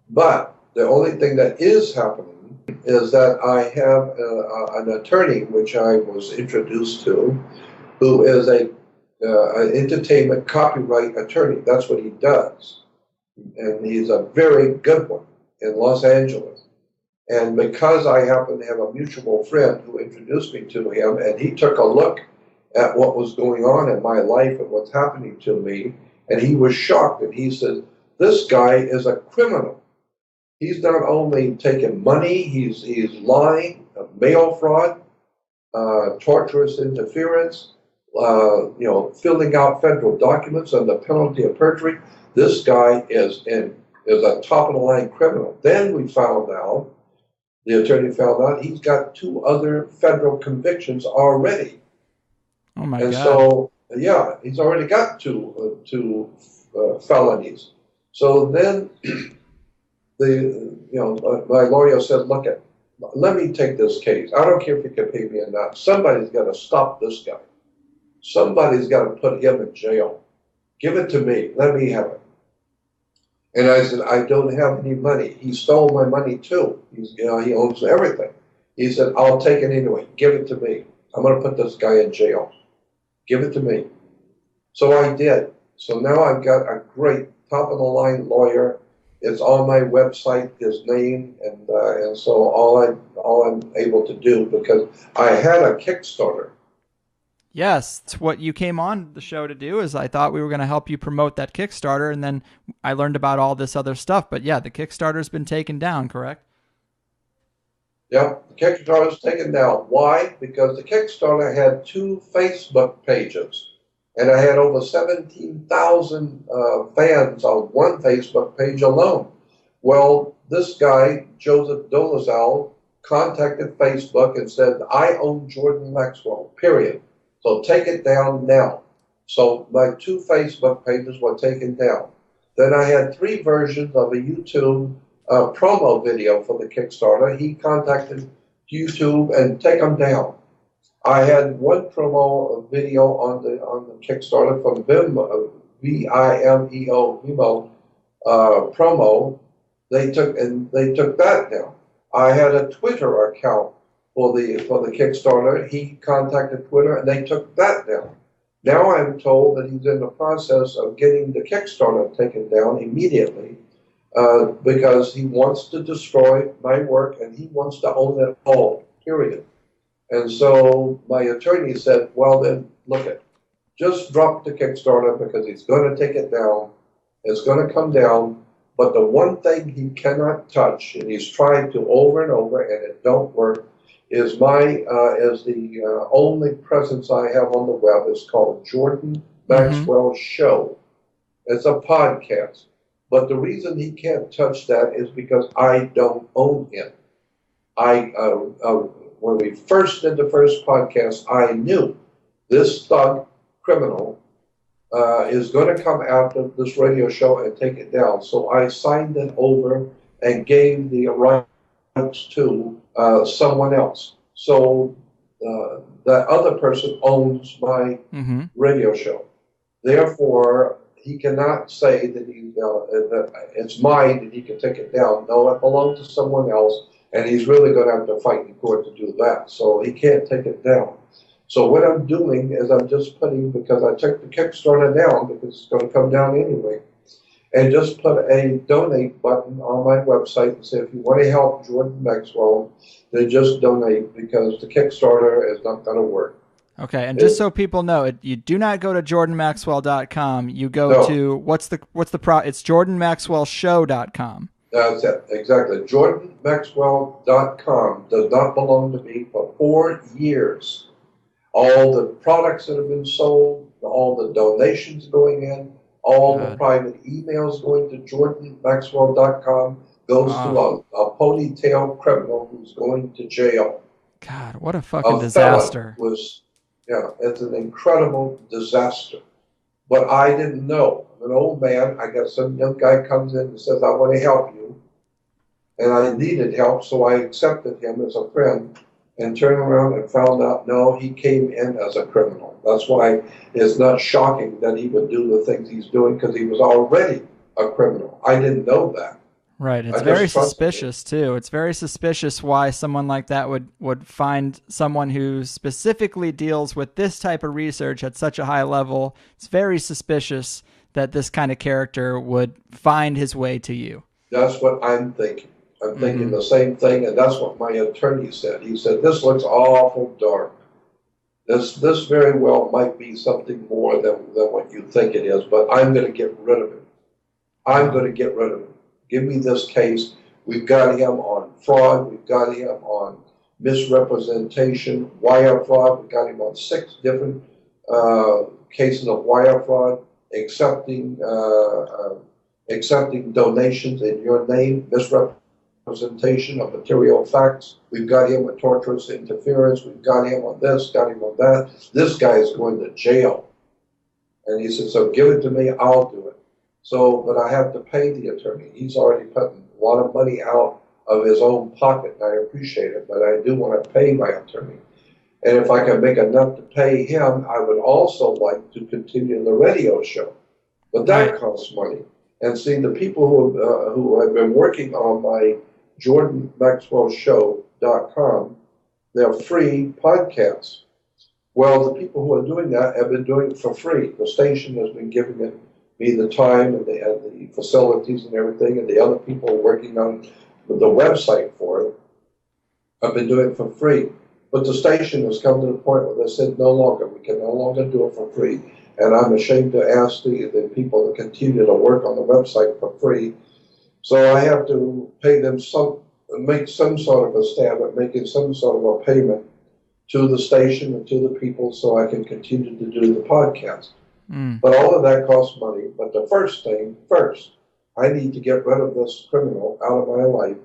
But the only thing that is happening is that I have an attorney, which I was introduced to, who is an entertainment copyright attorney. That's what he does. And he's a very good one in Los Angeles. And because I happen to have a mutual friend who introduced me to him, and he took a look at what was going on in my life and what's happening to me, and he was shocked, and he said, "This guy is a criminal. He's not only taking money, he's lying, mail fraud, torturous interference, filling out federal documents under penalty of perjury. This guy is a top of the line criminal." Then we found out, the attorney found out, he's got 2 other federal convictions already. Oh my God. And so, yeah, he's already got two felonies. So then my lawyer said, look, let me take this case. I don't care if you can pay me or not. Somebody's got to stop this guy. Somebody's got to put him in jail. Give it to me. Let me have it. And I said, I don't have any money. He stole my money too. He owns everything. He said, I'll take it anyway. Give it to me. I'm going to put this guy in jail. Give it to me. So I did. So now I've got a great top-of-the-line lawyer. It's on my website, his name, and so all I'm able to do, because I had a Kickstarter. Yes, it's what you came on the show to do. Is I thought we were going to help you promote that Kickstarter, and then I learned about all this other stuff. But yeah, the Kickstarter's been taken down, correct? Yep, the Kickstarter was taken down. Why? Because the Kickstarter had 2 Facebook pages, and I had over 17,000 fans on one Facebook page alone. Well, this guy, Joseph Dolezal, contacted Facebook and said, I own Jordan Maxwell, period. So take it down now. So my 2 Facebook pages were taken down. Then I had 3 versions of a YouTube promo video for the Kickstarter. He contacted YouTube and take them down. I had 1 promo video on the Kickstarter from Vimeo, Vimeo promo. They took that down. I had a Twitter account for the Kickstarter. He contacted Twitter and they took that down. Now I'm told that he's in the process of getting the Kickstarter taken down immediately because he wants to destroy my work and he wants to own it all, period. And so my attorney said, well then, look it, just drop the Kickstarter because he's going to take it down. It's going to come down. But the one thing he cannot touch, and he's tried to over and over, and it don't work, is the only presence I have on the web is called Jordan Maxwell Show. It's a podcast. But the reason he can't touch that is because I don't own him. When we first did the first podcast, I knew this thug criminal is going to come out of this radio show and take it down. So I signed it over and gave the rights to someone else. So that other person owns my radio show. Therefore, he cannot say that that it's mine and he can take it down. No, it belongs to someone else, and he's really going to have to fight in court to do that. So he can't take it down. So what I'm doing is I'm just putting, because I took the Kickstarter down because it's going to come down anyway, and just put a donate button on my website and say if you want to help Jordan Maxwell, then just donate because the Kickstarter is not going to work. Okay, and just so people know, you do not go to jordanmaxwell.com. You go to it's jordanmaxwellshow.com. That's it, exactly. jordanmaxwell.com does not belong to me for 4 years. All the products that have been sold, all the donations going in, all the private emails going to jordanmaxwell.com goes to a ponytail criminal who's going to jail. God, what a fucking disaster. It's an incredible disaster. But I didn't know. I'm an old man. I got some young guy comes in and says, I want to help you. And I needed help, so I accepted him as a friend. And turned around and found out, no, he came in as a criminal. That's why it's not shocking that he would do the things he's doing, because he was already a criminal. I didn't know that. Right. It's very suspicious, too. It's very suspicious why someone like that would find someone who specifically deals with this type of research at such a high level. It's very suspicious that this kind of character would find his way to you. That's what I'm thinking. I'm thinking the same thing, and that's what my attorney said. He said, this looks awful dark. This very well might be something more than what you think it is, but I'm going to get rid of him. I'm going to get rid of him. Give me this case. We've got him on fraud. We've got him on misrepresentation, wire fraud. We've got him on 6 different cases of wire fraud, accepting donations in your name, misrepresentation of material facts. We've got him with torturous interference. We've got him on this, got him on that. This guy is going to jail. And he said, so give it to me, I'll do it. So, but I have to pay the attorney. He's already putting a lot of money out of his own pocket, and I appreciate it, but I do want to pay my attorney. And if I can make enough to pay him, I would also like to continue the radio show. But Right. that costs money. And see, the people who have been working on my JordanMaxwellShow.com, they're free podcasts. Well, the people who are doing that have been doing it for free. The station has been giving me the time and the facilities and everything, and the other people working on the website for it have been doing it for free. But the station has come to the point where they said no longer, we can no longer do it for free. And I'm ashamed to ask the people to continue to work on the website for free. So I have to pay them make some sort of a stab at making some sort of a payment to the station and to the people so I can continue to do the podcast. Mm. But all of that costs money. But the first, I need to get rid of this criminal out of my life.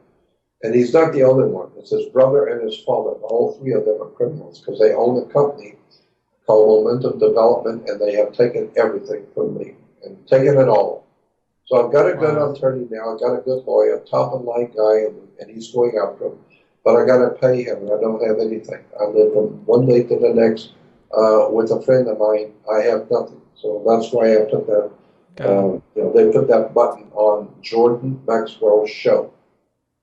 And he's not the only one. It's his brother and his father. All three of them are criminals because they own a company called Momentum Development, and they have taken everything from me and taken it all. So I've got a good Wow. attorney now. I've got a good lawyer, top of line guy, and he's going after him. But I got to pay him, and I don't have anything. I live from one day to the next with a friend of mine. I have nothing. So that's why I put that. They put that button on Jordan Maxwell Show.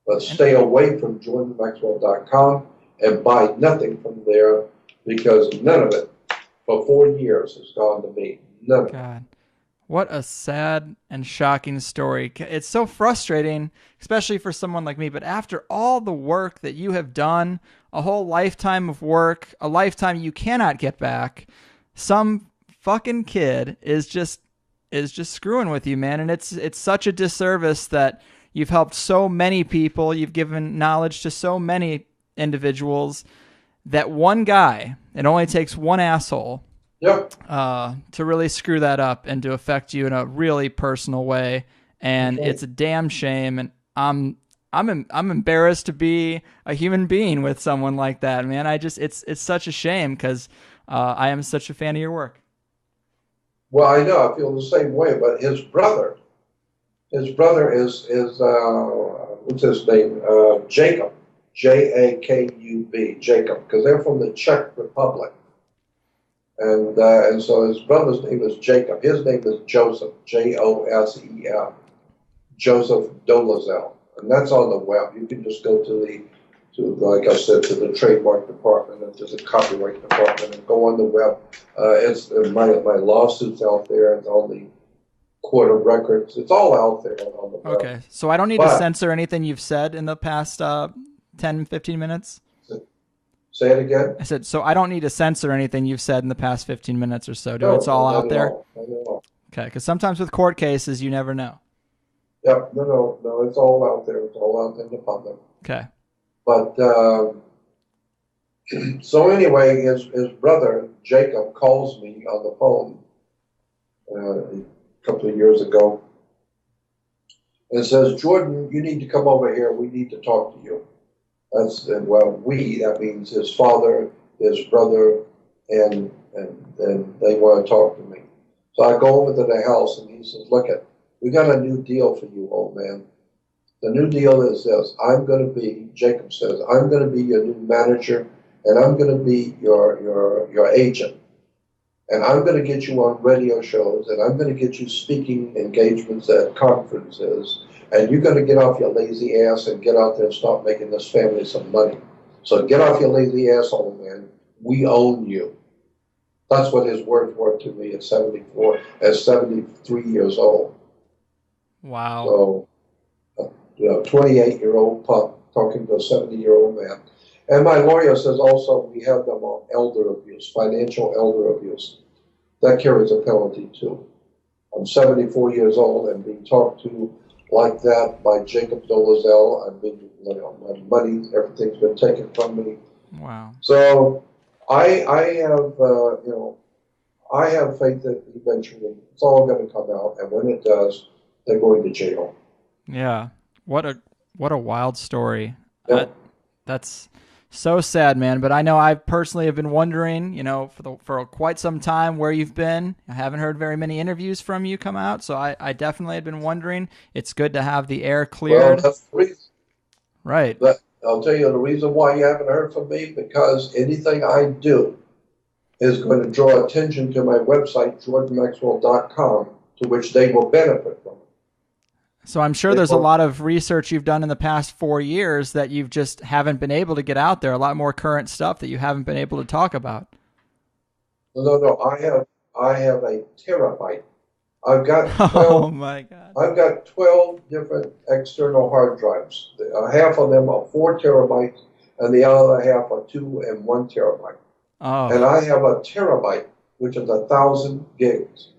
But stay away from JordanMaxwell.com and buy nothing from there because none of it for 4 years has gone to me. None of it. God. What a sad and shocking story. It's so frustrating, especially for someone like me. But after all the work that you have done, a whole lifetime of work, a lifetime you cannot get back, some fucking kid is just screwing with you, man. And it's such a disservice that you've helped so many people. You've given knowledge to so many individuals. That one guy, it only takes one asshole Yep. to really screw that up and to affect you in a really personal way. And Okay. it's a damn shame. And I'm embarrassed to be a human being with someone like that, man. It's such a shame because I am such a fan of your work. Well, I know. I feel the same way. But his brother is what's his name? Jacob. Jakub. Jacob. Because they're from the Czech Republic. And so his brother's name is Jacob. His name is Joseph, Josef, Joseph Dolezal, and that's on the web. You can just go like I said, to the trademark department and to the copyright department and go on the web. It's my lawsuit's out there. It's on the Court of Records. It's all out there on the web. Okay, so I don't need to censor anything you've said in the past 10, 15 minutes? Say it again? I said, so I don't need to censor anything you've said in the past 15 minutes or so. No, It's all not out at there? all. Not at all. Okay, because sometimes with court cases, you never know. Yep, no, it's all out there. It's all out in the public. Okay. But so anyway, his brother Jacob calls me on the phone a couple of years ago and says, "Jordan, you need to come over here. We need to talk to you." That means his father, his brother, and they want to talk to me. So I go over to the house and he says, "Look we got a new deal for you, old man. The new deal is this. Jacob says, I'm going to be your new manager, and I'm going to be your agent. And I'm going to get you on radio shows, and I'm going to get you speaking engagements at conferences, and you're going to get off your lazy ass and get out there and start making this family some money. So get off your lazy ass, old man. We own you." That's what his words were to me at 73 years old. Wow. So, 28-year-old pup talking to a 70-year-old man. And my lawyer says also we have them on elder abuse, financial elder abuse. That carries a penalty too. I'm 74 years old and being talked to like that by Jacob Dolezal. I've been, my money, everything's been taken from me. Wow. So I have faith that eventually it's all going to come out, and when it does, they're going to jail. Yeah. What a wild story. Yeah. That's So sad, man. But I know I personally have been wondering, for quite some time where you've been. I haven't heard very many interviews from you come out, so I definitely had been wondering. It's good to have the air Well, cleared. that's the reason. Right. But I'll tell you the reason why you haven't heard from me, because anything I do is going to draw attention to my website, jordanmaxwell.com, to which they will benefit from it. So I'm sure there's a lot of research you've done in the past 4 years that you've just haven't been able to get out there. A lot more current stuff that you haven't been able to talk about. No. I have a terabyte. I've got 12. Oh my God. I've got 12 different external hard drives. Half of them are 4 terabytes, and the other half are 2 and 1 terabyte. Oh. And I have a terabyte, which is 1,000 gigs,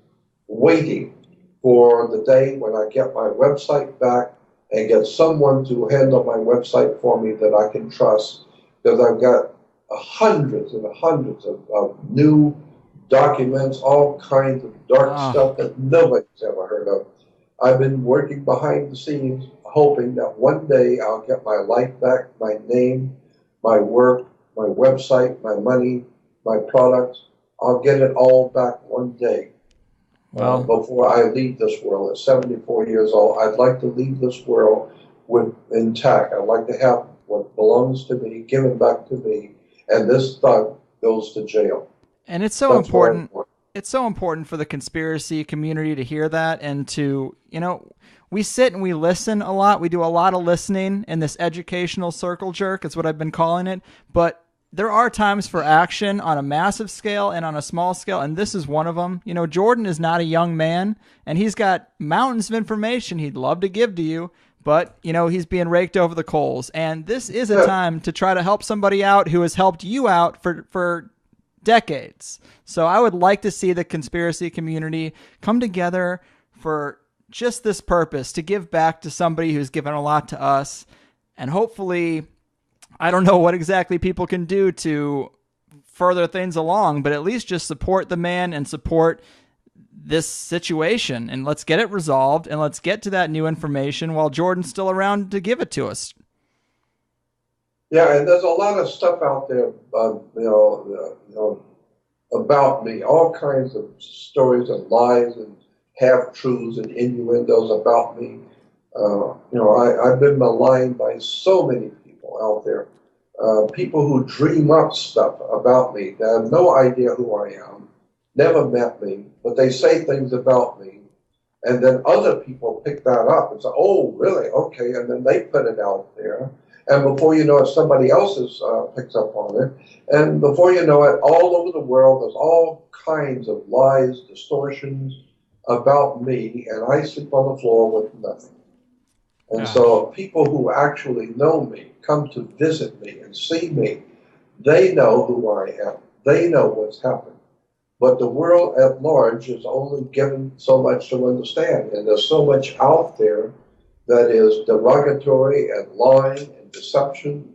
waiting for the day when I get my website back and get someone to handle my website for me that I can trust, because I've got hundreds and hundreds of new documents, all kinds of dark stuff that nobody's ever heard of. I've been working behind the scenes, hoping that one day I'll get my life back, my name, my work, my website, my money, my products. I'll get it all back one day. Well, before I leave this world at 74 years old, I'd like to leave this world intact. I'd like to have what belongs to me given back to me, and this thug goes to jail. And it's so important. It's so important for the conspiracy community to hear that, and to, we sit and we listen a lot. We do a lot of listening in this educational circle jerk. It's what I've been calling it. But there are times for action on a massive scale and on a small scale, and this is one of them. Jordan is not a young man, and he's got mountains of information he'd love to give to you, but, he's being raked over the coals. And this is a time to try to help somebody out who has helped you out for decades. So I would like to see the conspiracy community come together for just this purpose, to give back to somebody who's given a lot to us, and hopefully, I don't know what exactly people can do to further things along, but at least just support the man and support this situation, and let's get it resolved, and let's get to that new information while Jordan's still around to give it to us. Yeah, and there's a lot of stuff out there, about me, all kinds of stories and lies and half-truths and innuendos about me. I've been maligned by so many people out there, people who dream up stuff about me. They have no idea who I am, never met me, but they say things about me, and then other people pick that up and say, oh, really? Okay, and then they put it out there, and before you know it, somebody else picks up on it, and before you know it, all over the world, there's all kinds of lies, distortions about me, and I sleep on the floor with nothing. And so people who actually know me, come to visit me and see me, they know who I am. They know what's happened. But the world at large is only given so much to understand. And there's so much out there that is derogatory and lying and deception.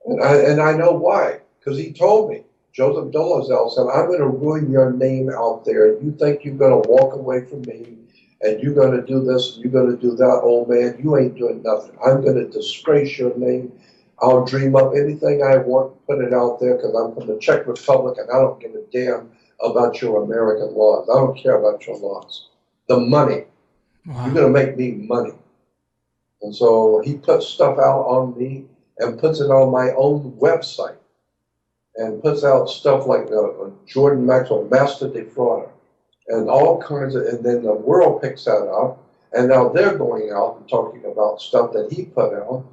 And I know why, because he told me. Joseph Dolezal said, I'm going to ruin your name out there. You think you're going to walk away from me, and you're going to do this, and you're going to do that, old man. You ain't doing nothing. I'm going to disgrace your name. I'll dream up anything I want, put it out there, because I'm from the Czech Republic, and I don't give a damn about your American laws. I don't care about your laws. The money. Wow. You're going to make me money. And so he puts stuff out on me and puts it on my own website, and puts out stuff like Jordan Maxwell, Master Defrauder, and all kinds of, and then the world picks that up, and now they're going out and talking about stuff that he put out,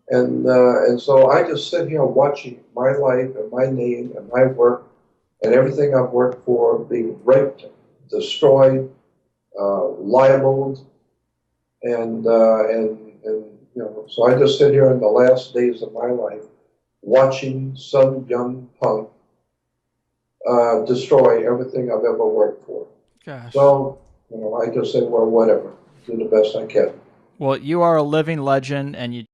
and so I just sit here watching my life and my name and my work and everything I've worked for being raped, destroyed, libeled, and so I just sit here in the last days of my life watching some young punk destroy everything I've ever worked for. Gosh. So, I just say, well, whatever. Do the best I can. Well, you are a living legend, and you